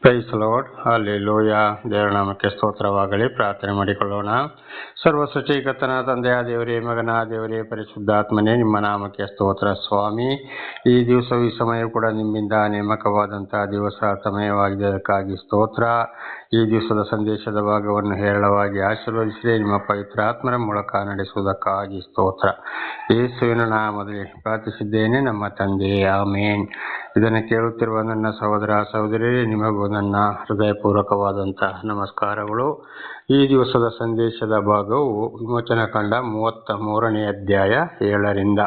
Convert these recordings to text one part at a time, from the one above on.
Price lord, hallelujah. ದೇವರ ನಾಮಕ್ಕೆ ಸ್ತೋತ್ರವಾಗಲಿ. ಪ್ರಾರ್ಥನೆ ಮಾಡಿಕೊಳ್ಳೋಣ. ಸರ್ವ ಸೃಷ್ಟಿಕರ್ತನ ತಂದೆಯ ದೇವರೇ, ಮಗನ ದೇವರೇ, ಪರಿಶುದ್ಧಾತ್ಮನೇ, ನಿಮ್ಮ ನಾಮಕ್ಕೆ ಸ್ತೋತ್ರ ಸ್ವಾಮಿ. ಈ ದಿವಸವು ಈ ಸಮಯ ಕೂಡ ನಿಮ್ಮಿಂದ ನೇಮಕವಾದಂತಹ ದಿವಸ ಸಮಯವಾಗಿದೆ, ಅದಕ್ಕಾಗಿ ಸ್ತೋತ್ರ. ಈ ದಿವಸದ ಸಂದೇಶದ ಭಾಗವನ್ನು ಹೇರಳವಾಗಿ ಆಶೀರ್ವದಿಸಿ ನಿಮ್ಮ ಪವಿತ್ರ ಆತ್ಮರ ಮೂಲಕ ನಡೆಸುವುದಕ್ಕಾಗಿ ಸ್ತೋತ್ರ. ಯೇಸುವಿನ ನಾಮದಲ್ಲಿ ಪ್ರಾರ್ಥಿಸಿದ್ದೇನೆ, ನಮ್ಮ ತಂದೆ, ಆಮೇನ್. ಇದನ್ನು ಕೇಳುತ್ತಿರುವ ನನ್ನ ಸಹೋದರ ಸಹೋದರಿ, ನಿಮಗೂ ನನ್ನ ಹೃದಯಪೂರ್ವಕವಾದಂತಹ ನಮಸ್ಕಾರಗಳು. ಈ ದಿವಸದ ಸಂದೇಶದ ಭಾಗವು ವಿಮೋಚನಕಾಂಡ 33ನೇ ಅಧ್ಯಾಯ 7ರಿಂದ.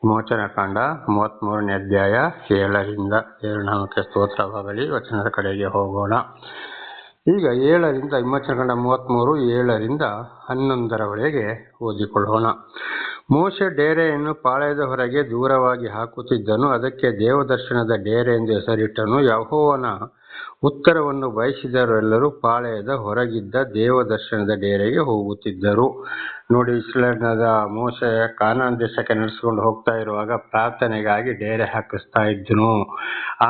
ವಿಮೋಚನಕಾಂಡ 33ನೇ ಅಧ್ಯಾಯ 7ರಿಂದ. ದೇವರ ನಾಮಕ್ಕೆ ಸ್ತೋತ್ರವಾಗಲಿ. ವಚನದ ಕಡೆಗೆ ಹೋಗೋಣ. ಈಗ 7ರಿಂದ ವಿಮೋಚನಕಾಂಡ 33 7ರಿಂದ 11ರವರೆಗೆ ಓದಿಕೊಳ್ಳೋಣ. ಮೋಶೆ ಡೇರೆಯನ್ನು ಪಾಳೆಯದ ಹೊರಗೆ ದೂರವಾಗಿ ಹಾಕುತ್ತಿದ್ದನು. ಅದಕ್ಕೆ ದೇವದರ್ಶನದ ಡೇರೆ ಎಂದು ಹೆಸರಿಟ್ಟನು. ಯೆಹೋವನ ಉತ್ತರವನ್ನು ಬಯಸಿದವರೆಲ್ಲರೂ ಪಾಳೆಯದ ಹೊರಗಿದ್ದ ದೇವದರ್ಶನದ ಡೇರೆಗೆ ಹೋಗುತ್ತಿದ್ದರು. ನೋಡಿ, ಇಸ್ರಾಯೇಲಿನ ಮೋಶೆ ಕಾನಾನ್ ದೇಶಕ್ಕೆ ನಡೆಸಿಕೊಂಡು ಹೋಗ್ತಾ ಇರುವಾಗ ಪ್ರಾರ್ಥನೆಗಾಗಿ ಡೇರೆ ಹಾಕಿಸ್ತಾ ಇದ್ದನು.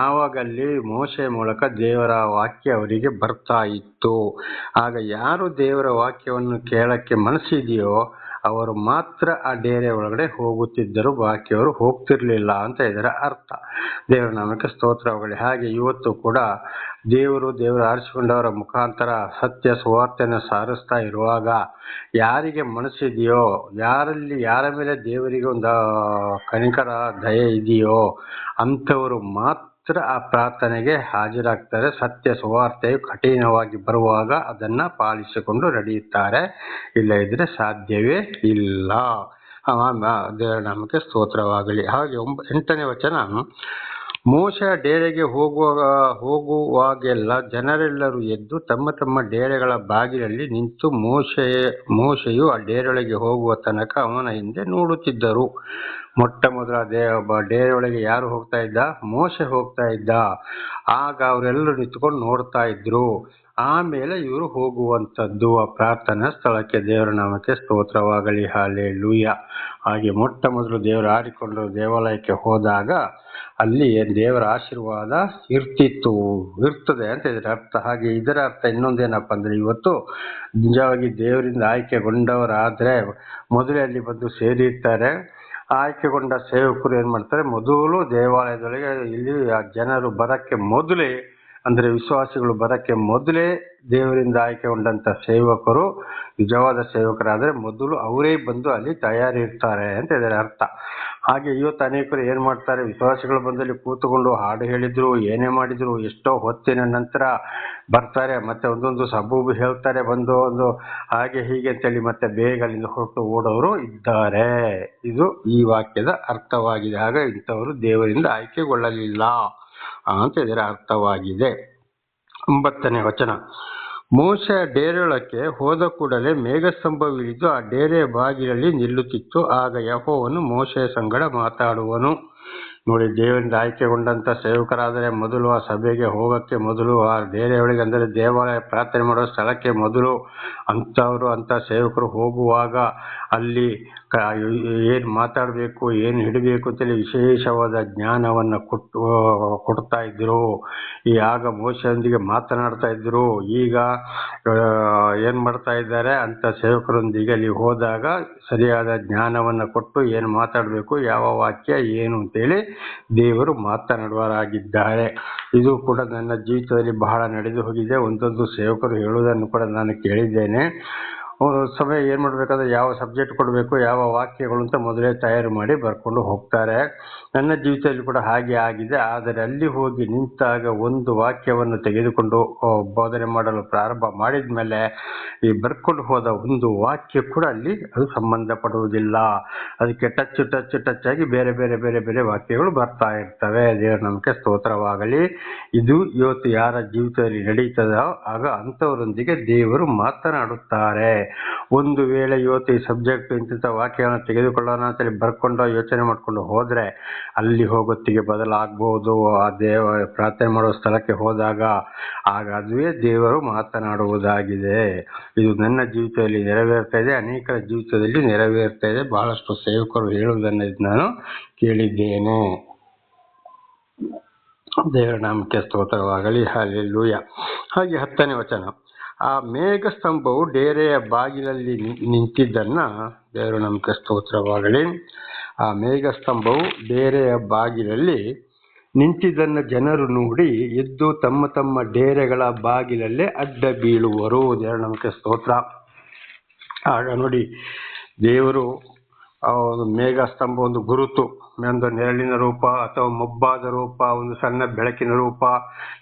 ಆವಾಗ ಅಲ್ಲಿ ಮೋಶೆ ಮೂಲಕ ದೇವರ ವಾಕ್ಯ ಅವರಿಗೆ ಬರ್ತಾ ಇತ್ತು. ಆಗ ಯಾರು ದೇವರ ವಾಕ್ಯವನ್ನು ಕೇಳಕ್ಕೆ ಮನಸ್ಸಿದೆಯೋ ಅವರು ಮಾತ್ರ ಆ ಡೇರೆ ಒಳಗಡೆ ಹೋಗುತ್ತಿದ್ದರು, ಬಾಕಿಯವರು ಹೋಗ್ತಿರ್ಲಿಲ್ಲ ಅಂತ ಇದರ ಅರ್ಥ. ದೇವರ ನಾಮಕ್ಕೆ ಸ್ತೋತ್ರವಾಗಲಿ. ಹಾಗೆ ಇವತ್ತು ಕೂಡ ದೇವರು ಆರಿಸಿಕೊಂಡವರ ಮುಖಾಂತರ ಸತ್ಯ ಸುವಾರ್ತೆಯನ್ನು ಸಾರಿಸ್ತಾ ಇರುವಾಗ ಯಾರಿಗೆ ಮನಸ್ಸಿದೆಯೋ, ಯಾರ ಮೇಲೆ ದೇವರಿಗೆ ಒಂದು ಕನಿಕರ ದಯೆ ಇದೆಯೋ ಅಂಥವರು ಮಾತ್ರ ಆ ಪ್ರಾರ್ಥನೆಗೆ ಹಾಜರಾಗ್ತಾರೆ. ಸತ್ಯ ಸುವಾರ್ತೆಯು ಕಠಿಣವಾಗಿ ಬರುವಾಗ ಅದನ್ನು ಪಾಲಿಸಿಕೊಂಡು ನಡೆಯುತ್ತಾರೆ, ಇಲ್ಲ ಇದ್ರೆ ಸಾಧ್ಯವೇ ಇಲ್ಲ. ದೇವರ ನಾಮಕ್ಕೆ ಸ್ತೋತ್ರವಾಗಲಿ. ಹಾಗೆ 8ನೇ ವಚನ, ಮೋಶೆ ಡೇರೆಗೆ ಹೋಗುವಾಗೆಲ್ಲ ಜನರೆಲ್ಲರೂ ಎದ್ದು ತಮ್ಮ ತಮ್ಮ ಡೇರೆಗಳ ಬಾಗಿಲಲ್ಲಿ ನಿಂತು ಮೋಶೆಯು ಆ ಡೇರೆಯೊಳಗೆ ಹೋಗುವ ತನಕ ಅವನ ಹಿಂದೆ ನೋಡುತ್ತಿದ್ದರು. ಮೊಟ್ಟ ಮೊದಲ ಡೇರೆ ಒಳಗೆ ಯಾರು ಹೋಗ್ತಾ ಇದ್ದ? ಮೋಶೆ ಹೋಗ್ತಾ ಇದ್ದ. ಆಗ ಅವರೆಲ್ಲರೂ ನಿಂತ್ಕೊಂಡು ನೋಡ್ತಾ ಇದ್ರು. ಆಮೇಲೆ ಇವರು ಹೋಗುವಂಥದ್ದು ಆ ಪ್ರಾರ್ಥನಾ ಸ್ಥಳಕ್ಕೆ. ದೇವರ ನಾಮಕ್ಕೆ ಸ್ತೋತ್ರವಾಗಲಿ. ಹಲ್ಲೆಲೂಯಾ. ಹಾಗೆ ಮೊಟ್ಟ ಮೊದಲು ದೇವರು ಆರಿಕೊಂಡು ದೇವಾಲಯಕ್ಕೆ ಹೋದಾಗ ಅಲ್ಲಿ ದೇವರ ಆಶೀರ್ವಾದ ಇರ್ತದೆ ಅಂತ ಇದರ ಅರ್ಥ. ಹಾಗೆ ಇದರ ಅರ್ಥ ಇನ್ನೊಂದೇನಪ್ಪ ಅಂದ್ರೆ, ಇವತ್ತು ನಿಜವಾಗಿ ದೇವರಿಂದ ಆಯ್ಕೆಗೊಂಡವರಾದ್ರೆ ಮೊದಲೇ ಅಲ್ಲಿ ಬಂದು ಸೇರಿರ್ತಾರೆ. ಆಯ್ಕೆಗೊಂಡ ಸೇವಕರು ಏನ್ ಮಾಡ್ತಾರೆ, ಮೊದಲು ದೇವಾಲಯದೊಳಗೆ ಇಲ್ಲಿ ಜನರು ಬರಕ್ಕೆ ಮೊದಲೇ, ಅಂದ್ರೆ ವಿಶ್ವಾಸಿಗಳು ಬರಕ್ಕೆ ಮೊದಲೇ ದೇವರಿಂದ ಆಯ್ಕೆಗೊಂಡಂತ ಸೇವಕರು ನಿಜವಾದ ಸೇವಕರಾದ್ರೆ ಮೊದಲು ಅವರೇ ಬಂದು ಅಲ್ಲಿ ತಯಾರಿ ಇರ್ತಾರೆ ಅಂತ ಇದರ ಅರ್ಥ. ಹಾಗೆ ಇವತ್ತು ಅನೇಕರು ಏನ್ ಮಾಡ್ತಾರೆ, ವಿಶ್ವಾಸಿಗಳು ಬಂದಲ್ಲಿ ಕೂತ್ಕೊಂಡು ಹಾಡು ಹೇಳಿದ್ರು, ಏನೇ ಮಾಡಿದ್ರು, ಎಷ್ಟೋ ಹೊತ್ತಿನ ನಂತರ ಬರ್ತಾರೆ, ಮತ್ತೆ ಒಂದೊಂದು ಸಬೂಬು ಹೇಳ್ತಾರೆ, ಒಂದು ಹಾಗೆ ಹೀಗೆ ಅಂತೇಳಿ ಮತ್ತೆ ಬೇಗ ಅಲ್ಲಿಂದ ಹೊರಟು ಓಡೋರು ಇದ್ದಾರೆ. ಇದು ಈ ವಾಕ್ಯದ ಅರ್ಥವಾಗಿದೆ. ಆಗ ಇಂಥವರು ದೇವರಿಂದ ಆಯ್ಕೆಗೊಳ್ಳಲಿಲ್ಲ ಅಂತ ಇದರ ಅರ್ಥವಾಗಿದೆ. 9ನೇ ವಚನ, ಮೋಶೆ ಡೇರೆಯೊಳಕ್ಕೆ ಹೋದ ಕೂಡಲೇ ಮೇಘಸ್ತಂಭವಿಳಿದು ಆ ಡೇರೆಯ ಬಾಗಿಲಲ್ಲಿ ನಿಲ್ಲುತ್ತಿತ್ತು. ಆಗ ಯೆಹೋವನು ಮೋಶೆಯ ಸಂಗಡ ಮಾತಾಡುವನು. ನೋಡಿ, ದೇವರಿಂದ ಆಯ್ಕೆಗೊಂಡಂತ ಸೇವಕರಾದರೆ ಮೊದಲು ಆ ಸಭೆಗೆ ಹೋಗಕ್ಕೆ ಮೊದಲು, ಆ ಡೇರೆಯೊಳಗೆ ಅಂದರೆ ದೇವಾಲಯ ಪ್ರಾರ್ಥನೆ ಮಾಡೋ ಸ್ಥಳಕ್ಕೆ ಮೊದಲು ಅಂಥ ಸೇವಕರು ಹೋಗುವಾಗ ಅಲ್ಲಿ ಏನು ಮಾತಾಡಬೇಕು, ಏನು ಹಿಡಬೇಕು ಅಂತೇಳಿ ವಿಶೇಷವಾದ ಜ್ಞಾನವನ್ನು ಕೊಡ್ತಾ ಇದ್ರು. ಆಗ ಮೋಶೆಯೊಂದಿಗೆ ಮಾತನಾಡ್ತಾ ಇದ್ರು. ಈಗ ಏನ್ ಮಾಡ್ತಾ ಇದ್ದಾರೆ, ಅಂತ ಸೇವಕರೊಂದಿಗೆ ಅಲ್ಲಿ ಹೋದಾಗ ಸರಿಯಾದ ಜ್ಞಾನವನ್ನು ಕೊಟ್ಟು ಏನು ಮಾತಾಡಬೇಕು, ಯಾವ ವಾಕ್ಯ ಏನು ಅಂತೇಳಿ ದೇವರು ಮಾತನಾಡುವರಾಗಿದ್ದಾರೆ. ಇದು ಕೂಡ ನನ್ನ ಜೀವಿತದಲ್ಲಿ ಬಹಳ ನಡೆದು ಹೋಗಿದೆ. ಒಂದೊಂದು ಸೇವಕರು ಹೇಳುವುದನ್ನು ಕೂಡ ನಾನು ಕೇಳಿದ್ದೇನೆ. ಸಮಯ ಏನ್ ಮಾಡ್ಬೇಕಾದ್ರೆ ಯಾವ ಸಬ್ಜೆಕ್ಟ್ ಕೊಡಬೇಕು, ಯಾವ ವಾಕ್ಯಗಳು ಅಂತ ಮೊದಲೇ ತಯಾರು ಮಾಡಿ ಬರ್ಕೊಂಡು ಹೋಗ್ತಾರೆ. ನನ್ನ ಜೀವಿತದಲ್ಲಿ ಕೂಡ ಹಾಗೆ ಆಗಿದೆ. ಆದರೆ ಅಲ್ಲಿ ಹೋಗಿ ನಿಂತಾಗ ಒಂದು ವಾಕ್ಯವನ್ನು ತೆಗೆದುಕೊಂಡು ಬೋಧನೆ ಮಾಡಲು ಪ್ರಾರಂಭ ಮಾಡಿದ ಮೇಲೆ ಈ ಬರ್ಕೊಂಡು ಹೋದ ಒಂದು ವಾಕ್ಯ ಕೂಡ ಅಲ್ಲಿ ಅದು ಸಂಬಂಧಪಡುವುದಿಲ್ಲ. ಅದಕ್ಕೆ ಟಚ್ ಆಗಿ ಬೇರೆ ಬೇರೆ ವಾಕ್ಯಗಳು ಬರ್ತಾ ಇರ್ತವೆ. ದೇವರ ನಮಗೆ ಸ್ತೋತ್ರವಾಗಲಿ. ಇದು ಇವತ್ತು ಯಾರ ಜೀವಿತದಲ್ಲಿ ನಡೀತದೋ ಆಗ ಅಂಥವರೊಂದಿಗೆ ದೇವರು ಮಾತನಾಡುತ್ತಾರೆ. ಒಂದು ವೇಳೆ ಇವತ್ತು ಈ ಸಬ್ಜೆಕ್ಟ್ ಇಂಥ ವಾಕ್ಯವನ್ನು ತೆಗೆದುಕೊಳ್ಳೋಣ ಅಂತೇಳಿ ಬರ್ಕೊಂಡು ಯೋಚನೆ ಮಾಡ್ಕೊಂಡು ಹೋದ್ರೆ ಅಲ್ಲಿ ಹೋಗೋತ್ತಿಗೆ ಬದಲಾಗಬಹುದು. ಆ ಪ್ರಾರ್ಥನೆ ಮಾಡೋ ಸ್ಥಳಕ್ಕೆ ಹೋದಾಗ ಆಗ ಅದುವೇ ದೇವರು ಮಾತನಾಡುವುದಾಗಿದೆ. ಇದು ನನ್ನ ಜೀವಿತದಲ್ಲಿ ನೆರವೇರ್ತಾ ಇದೆ, ಅನೇಕರ ಜೀವಿತದಲ್ಲಿ ನೆರವೇರ್ತಾ ಇದೆ. ಬಹಳಷ್ಟು ಸೇವಕರು ಹೇಳುವುದನ್ನು ನಾನು ಕೇಳಿದ್ದೇನೆ. ದೇವರ ನಾಮಕ್ಕೆ ಸ್ತೋತ್ರವಾಗಲಿ. ಹಲ್ಲೆಲೂಯ. ಹಾಗೆ 10ನೇ ವಚನ, ಆ ಮೇಘ ಸ್ತಂಭವು ಡೇರೆಯ ಬಾಗಿಲಲ್ಲಿ ನಿಂತಿದ್ದನ್ನ, ದೇವರ ನಾಮಕ್ಕೆ ಸ್ತೋತ್ರವಾಗಲಿ, ಆ ಮೇಘ ಸ್ತಂಭವು ಡೇರೆಯ ಬಾಗಿಲಲ್ಲಿ ನಿಂತಿದ್ದನ್ನ ಜನರು ನೋಡಿ ಎದ್ದು ತಮ್ಮ ತಮ್ಮ ಡೇರೆಗಳ ಬಾಗಿಲಲ್ಲೇ ಅಡ್ಡ ಬೀಳುವರು. ದೇವರ ನಾಮಕ್ಕೆ ಸ್ತೋತ್ರ. ಆಗ ನೋಡಿ, ದೇವರು ಒಂದು ಮೇಘ ಸ್ತಂಭ ಒಂದು ಗುರುತು, ಒಂದು ನೆರಳಿನ ರೂಪ ಅಥವಾ ಮೊಬ್ಬಾದ ರೂಪ, ಒಂದು ಸಣ್ಣ ಬೆಳಕಿನ ರೂಪ,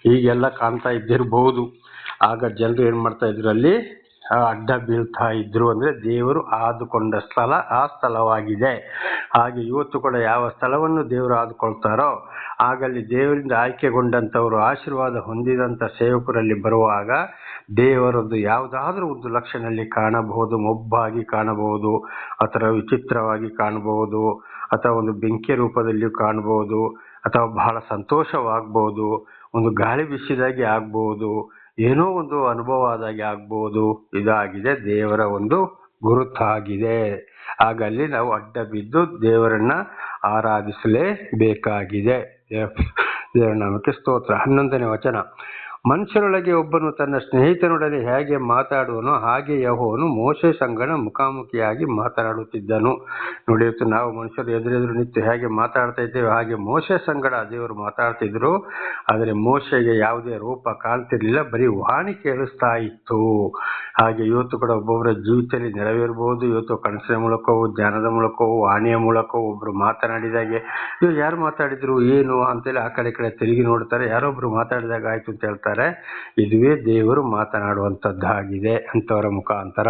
ಹೀಗೆಲ್ಲ ಕಾಣ್ತಾ ಇದ್ದಿರಬಹುದು. ಆಗ ಜನರು ಏನ್ ಮಾಡ್ತಾ ಇದ್ರು, ಅಲ್ಲಿ ಅಡ್ಡ ಬೀಳ್ತಾ ಇದ್ರು. ಅಂದ್ರೆ ದೇವರು ಆದುಕೊಂಡ ಸ್ಥಳ ಆ ಸ್ಥಳವಾಗಿದೆ. ಹಾಗೆ ಇವತ್ತು ಕೂಡ ಯಾವ ಸ್ಥಳವನ್ನು ದೇವರು ಆದುಕೊಳ್ತಾರೋ ಆಗ ಅಲ್ಲಿ ದೇವರಿಂದ ಆಯ್ಕೆಗೊಂಡಂಥವರು, ಆಶೀರ್ವಾದ ಹೊಂದಿದಂಥ ಸೇವಕರಲ್ಲಿ ಬರುವಾಗ ದೇವರದ್ದು ಯಾವುದಾದ್ರೂ ಒಂದು ಲಕ್ಷಣದಲ್ಲಿ ಕಾಣಬಹುದು. ಮೊಬ್ಬಾಗಿ ಕಾಣಬಹುದು, ಅಥವಾ ವಿಚಿತ್ರವಾಗಿ ಕಾಣಬಹುದು, ಅಥವಾ ಒಂದು ಬೆಂಕಿ ರೂಪದಲ್ಲಿಯೂ ಕಾಣಬಹುದು, ಅಥವಾ ಬಹಳ ಸಂತೋಷವಾಗಬಹುದು, ಒಂದು ಗಾಳಿ ಬೀಸಿದಾಗೆ ಆಗ್ಬಹುದು, ಏನೋ ಒಂದು ಅನುಭವ ಆದಾಗೆ ಆಗ್ಬಹುದು. ಇದಾಗಿದೆ ದೇವರ ಒಂದು ಗುರುತಾಗಿದೆ. ಆಗ ಅಲ್ಲಿ ನಾವು ಅಡ್ಡ ಬಿದ್ದು ದೇವರನ್ನ ಆರಾಧಿಸಲೇಬೇಕಾಗಿದೆ. ದೇವರ ನಾಮಕ್ಕೆ ಸ್ತೋತ್ರ. 11ನೇ ವಚನ, ಮನುಷ್ಯರೊಳಗೆ ಒಬ್ಬನು ತನ್ನ ಸ್ನೇಹಿತನೊಡನೆ ಹೇಗೆ ಮಾತಾಡುವನೋ ಹಾಗೆ ಯೆಹೋವನು ಮೋಶೆ ಸಂಗಡ ಮುಖಾಮುಖಿಯಾಗಿ ಮಾತನಾಡುತ್ತಿದ್ದನು. ನೋಡಿ, ಇವತ್ತು ನಾವು ಮನುಷ್ಯರು ಎದುರೆದುರು ನಿಂತು ಹೇಗೆ ಮಾತಾಡ್ತಾ ಇದ್ದೇವೆ ಹಾಗೆ ಮೋಶೆ ಸಂಗಡ ದೇವರು ಮಾತಾಡ್ತಿದ್ರು. ಆದರೆ ಮೋಶೆಗೆ ಯಾವುದೇ ರೂಪ ಕಾಣ್ತಿರ್ಲಿಲ್ಲ, ಬರೀ ವಾಣಿ ಕೇಳಿಸ್ತಾ ಇತ್ತು. ಹಾಗೆ ಇವತ್ತು ಕೂಡ ಒಬ್ಬೊಬ್ಬರ ಜೀವಿತದಲ್ಲಿ ನೆರವೇರಬಹುದು. ಇವತ್ತು ಕನಸಿನ ಮೂಲಕವೂ, ಜ್ಞಾನದ ಮೂಲಕವೂ, ವಾಣಿಯ ಮೂಲಕವೂ ಒಬ್ರು ಮಾತನಾಡಿದಾಗೆ, ಇವ್ರು ಯಾರು ಮಾತಾಡಿದ್ರು ಏನು ಅಂತೇಳಿ ಆ ಕಡೆ ತಿರುಗಿ ನೋಡ್ತಾರೆ. ಯಾರೊಬ್ರು ಮಾತಾಡಿದಾಗ ಆಯ್ತು ಅಂತ ಹೇಳ್ತಾರೆ. ಇದುವೇ ದೇವರು ಮಾತನಾಡುವಂಥದ್ದಾಗಿದೆ ಅಂಥವರ ಮುಖಾಂತರ.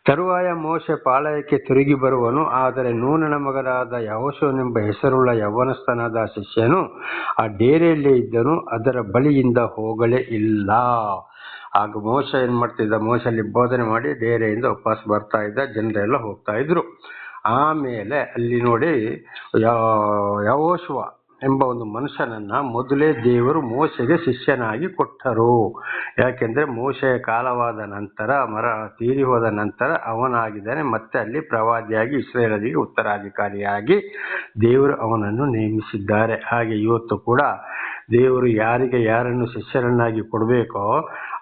ತರುವಾಯ ಮೋಶೆ ಪಾಳಯಕ್ಕೆ ತಿರುಗಿ ಬರುವನು. ಆದರೆ ನೂನನ ಮಗನಾದ ಯೆಹೋಶುವನೆಂಬ ಹೆಸರುಳ್ಳ ಯೌವನಸ್ಥನಾದ ಶಿಷ್ಯನು ಆ ಡೇರೆಯಲ್ಲೇ ಇದ್ದನು, ಅದರ ಬಳಿಯಿಂದ ಹೋಗಲೇ ಇಲ್ಲ. ಆಗ ಮೋಶೆ ಏನ್ ಮಾಡ್ತಿದ್ದ, ಮೋಶೆ ಅಲ್ಲಿ ಬೋಧನೆ ಮಾಡಿ ಡೇರೆಯಿಂದ ವಾಪಸ್ ಬರ್ತಾ ಇದ್ದ, ಜನರೆಲ್ಲ ಹೋಗ್ತಾ ಇದ್ರು. ಆಮೇಲೆ ಅಲ್ಲಿ ನೋಡಿ, ಯೆಹೋಶುವ ಎಂಬ ಒಂದು ಮನುಷ್ಯನನ್ನ ಮೊದಲೇ ದೇವರು ಮೋಶೆಗೆ ಶಿಷ್ಯನಾಗಿ ಕೊಟ್ಟರು. ಯಾಕೆಂದ್ರೆ ಮೋಶೆಯ ಕಾಲವಾದ ನಂತರ, ತೀರಿ ಹೋದ ನಂತರ ಅವನಾಗಿದ್ದಾನೆ ಮತ್ತೆ ಅಲ್ಲಿ ಪ್ರವಾದಿಯಾಗಿ ಇಸ್ರಾಯೇಲರಿಗೆ ಉತ್ತರಾಧಿಕಾರಿಯಾಗಿ ದೇವರು ಅವನನ್ನು ನೇಮಿಸಿದ್ದಾರೆ. ಹಾಗೆ ಇವತ್ತು ಕೂಡ ದೇವರು ಯಾರಿಗೆ ಯಾರನ್ನು ಶಿಷ್ಯರನ್ನಾಗಿ ಕೊಡಬೇಕೋ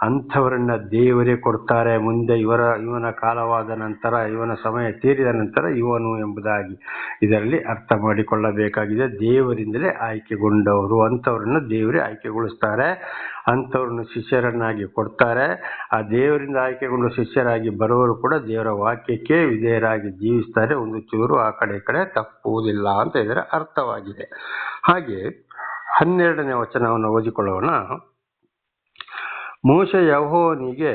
ಅಂಥವರನ್ನ ದೇವರೇ ಕೊಡ್ತಾರೆ. ಮುಂದೆ ಇವನ ಕಾಲವಾದ ನಂತರ, ಇವನ ಸಮಯ ತೀರಿದ ನಂತರ ಇವನು ಎಂಬುದಾಗಿ ಇದರಲ್ಲಿ ಅರ್ಥ ಮಾಡಿಕೊಳ್ಳಬೇಕಾಗಿದೆ. ದೇವರಿಂದಲೇ ಆಯ್ಕೆಗೊಂಡವರು, ಅಂಥವ್ರನ್ನ ದೇವರೇ ಆಯ್ಕೆಗೊಳಿಸ್ತಾರೆ, ಅಂಥವ್ರನ್ನ ಶಿಷ್ಯರನ್ನಾಗಿ ಕೊಡ್ತಾರೆ. ಆ ದೇವರಿಂದ ಆಯ್ಕೆಗೊಂಡು ಶಿಷ್ಯರಾಗಿ ಬರೋರು ಕೂಡ ದೇವರ ವಾಕ್ಯಕ್ಕೆ ವಿಧೇಯರಾಗಿ ಜೀವಿಸ್ತಾರೆ. ಒಂದು ಚೂರು ಆ ಕಡೆ ಈ ಕಡೆ ತಪ್ಪುವುದಿಲ್ಲ ಅಂತ ಇದರ ಅರ್ಥವಾಗಿದೆ. ಹಾಗೆ 12ನೇ ವಚನವನ್ನು ಓದಿಕೊಳ್ಳೋಣ. ಮೋಶೆ ಯೆಹೋವನಿಗೆ,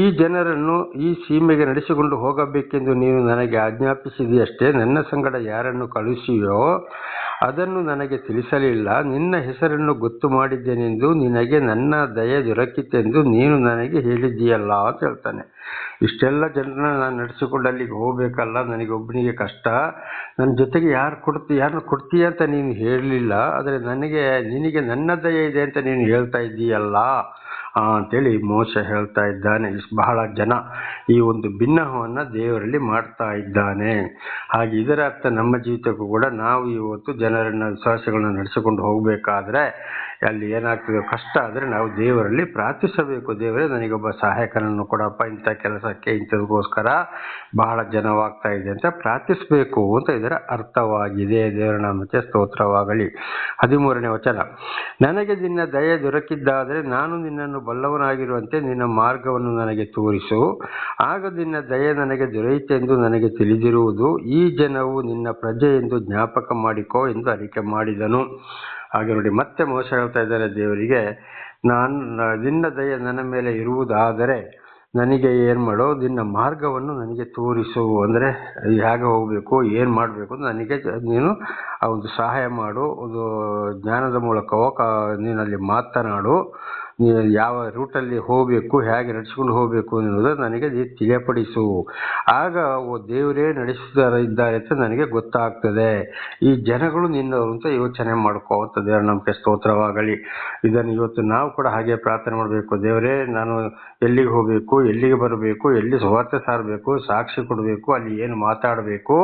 ಈ ಜನರನ್ನು ಈ ಸೀಮೆಗೆ ನಡೆಸಿಕೊಂಡು ಹೋಗಬೇಕೆಂದು ನೀನು ನನಗೆ ಆಜ್ಞಾಪಿಸಿದೆಯಷ್ಟೇ, ನನ್ನ ಸಂಗಡ ಯಾರನ್ನು ಕಳುಹಿಸಿಯೋ ಅದನ್ನು ನನಗೆ ತಿಳಿಸಲಿಲ್ಲ. ನಿನ್ನ ಹೆಸರನ್ನು ಗೊತ್ತು ಮಾಡಿದ್ದೇನೆಂದು ನಿನಗೆ ನನ್ನ ದಯೆ ದೊರಕಿತೆಂದು ನೀನು ನನಗೆ ಹೇಳಿದ್ದೀಯಲ್ಲ ಅಂತ ಹೇಳ್ತಾನೆ. ಇಷ್ಟೆಲ್ಲ ಜನರನ್ನ ನಾನು ನಡೆಸಿಕೊಂಡು ಅಲ್ಲಿಗೆ ಹೋಗ್ಬೇಕಲ್ಲ, ನನಗೆ ಒಬ್ಬನಿಗೆ ಕಷ್ಟ, ನನ್ನ ಜೊತೆಗೆ ಯಾರನ್ನು ಕೊಡ್ತೀಯ ಅಂತ ನೀನು ಹೇಳಲಿಲ್ಲ, ಆದರೆ ನಿನಗೆ ನನ್ನ ದಯೆ ಇದೆ ಅಂತ ನೀನು ಹೇಳ್ತಾ ಇದ್ದೀಯಲ್ಲ ಅಂತೇಳಿ ಮೋಶೆ ಹೇಳ್ತಾ ಇದ್ದಾನೆ. ಬಹಳ ಜನ ಈ ಒಂದು ಭಿನ್ನಹವನ್ನ ದೇವರಲ್ಲಿ ಮಾಡ್ತಾ ಇದ್ದಾನೆ. ಹಾಗೆ ಇದರ ಅರ್ಥ ನಮ್ಮ ಜೀವಿತಕ್ಕೂ ಕೂಡ ನಾವು ಇವತ್ತು ಜನರನ್ನ, ವಿಶ್ವಾಸಗಳನ್ನ ನಡೆಸಿಕೊಂಡು ಹೋಗ್ಬೇಕಾದ್ರೆ ಅಲ್ಲಿ ಏನಾಗ್ತದೆ, ಕಷ್ಟ ಆದರೆ ನಾವು ದೇವರಲ್ಲಿ ಪ್ರಾರ್ಥಿಸಬೇಕು. ದೇವರೇ ನನಗೊಬ್ಬ ಸಹಾಯಕನನ್ನು ಕೊಡಪ್ಪ, ಇಂಥ ಕೆಲಸಕ್ಕೆ ಇಂಥದಕ್ಕೋಸ್ಕರ ಬಹಳ ಜನವಾಗ್ತಾ ಇದೆ ಅಂತ ಪ್ರಾರ್ಥಿಸಬೇಕು ಅಂತ ಇದರ ಅರ್ಥವಾಗಿದೆ. ದೇವರ ನಾಮಕ್ಕೆ ಸ್ತೋತ್ರವಾಗಲಿ. 13ನೇ ವಚನ, ನನಗೆ ನಿನ್ನ ದಯೆ ದೊರಕಿದ್ದಾದರೆ ನಾನು ನಿನ್ನನ್ನು ಬಲ್ಲವನಾಗಿರುವಂತೆ ನಿನ್ನ ಮಾರ್ಗವನ್ನು ನನಗೆ ತೋರಿಸು, ಆಗ ನಿನ್ನ ದಯೆ ನನಗೆ ದೊರೆಯಿತೆಂದು ನನಗೆ ತಿಳಿದಿರುವುದು. ಈ ಜನವು ನಿನ್ನ ಪ್ರಜೆ ಎಂದು ಜ್ಞಾಪಕ ಮಾಡಿಕೋ ಎಂದು ಅರಿಕೆ ಮಾಡಿದನು. ಹಾಗೆ ನೋಡಿ, ಮತ್ತೆ ಮೋಶೆ ಹೇಳ್ತಾ ಇದ್ದಾರೆ ದೇವರಿಗೆ, ನಿನ್ನ ದಯೆ ನನ್ನ ಮೇಲೆ ಇರುವುದಾದರೆ ನನಗೆ ಏನು ಮಾಡೋ, ನಿನ್ನ ಮಾರ್ಗವನ್ನು ನನಗೆ ತೋರಿಸು, ಅಂದರೆ ಹೇಗೆ ಹೋಗಬೇಕು, ಏನು ಮಾಡಬೇಕು ಅಂತ ನನಗೆ ನೀನು ಆ ಒಂದು ಸಹಾಯ ಮಾಡು. ಒಂದು ಜ್ಞಾನದ ಮೂಲಕವೋ ನೀನಲ್ಲಿ ಮಾತನಾಡು, ನೀನು ಯಾವ ರೂಟಲ್ಲಿ ಹೋಗಬೇಕು, ಹೇಗೆ ನಡೆಸಿಕೊಂಡು ಹೋಗಬೇಕು ಅನ್ನೋದು ನನಗೆ ತಿಳಿಯಪಡಿಸು. ಆಗ ದೇವರೇ ನಡೆಸಿದ್ದಾರೆ ಅಂತ ನನಗೆ ಗೊತ್ತಾಗ್ತದೆ. ಈ ಜನಗಳು ನಿನ್ನವರು ಅಂತ ಯೋಚನೆ ಮಾಡ್ಕೋ ಅಂತ ದೇವರ ನಮಗೆ ಸ್ತೋತ್ರವಾಗಲಿ. ಇದನ್ನು ಇವತ್ತು ನಾವು ಕೂಡ ಹಾಗೆ ಪ್ರಾರ್ಥನೆ ಮಾಡಬೇಕು. ದೇವರೇ, ನಾನು ಎಲ್ಲಿಗೆ ಹೋಗಬೇಕು, ಎಲ್ಲಿಗೆ ಬರಬೇಕು, ಎಲ್ಲಿ ಸುವಾರ್ತೆ ಸಾರಬೇಕು, ಸಾಕ್ಷಿ ಕೊಡಬೇಕು, ಅಲ್ಲಿ ಏನು ಮಾತಾಡಬೇಕು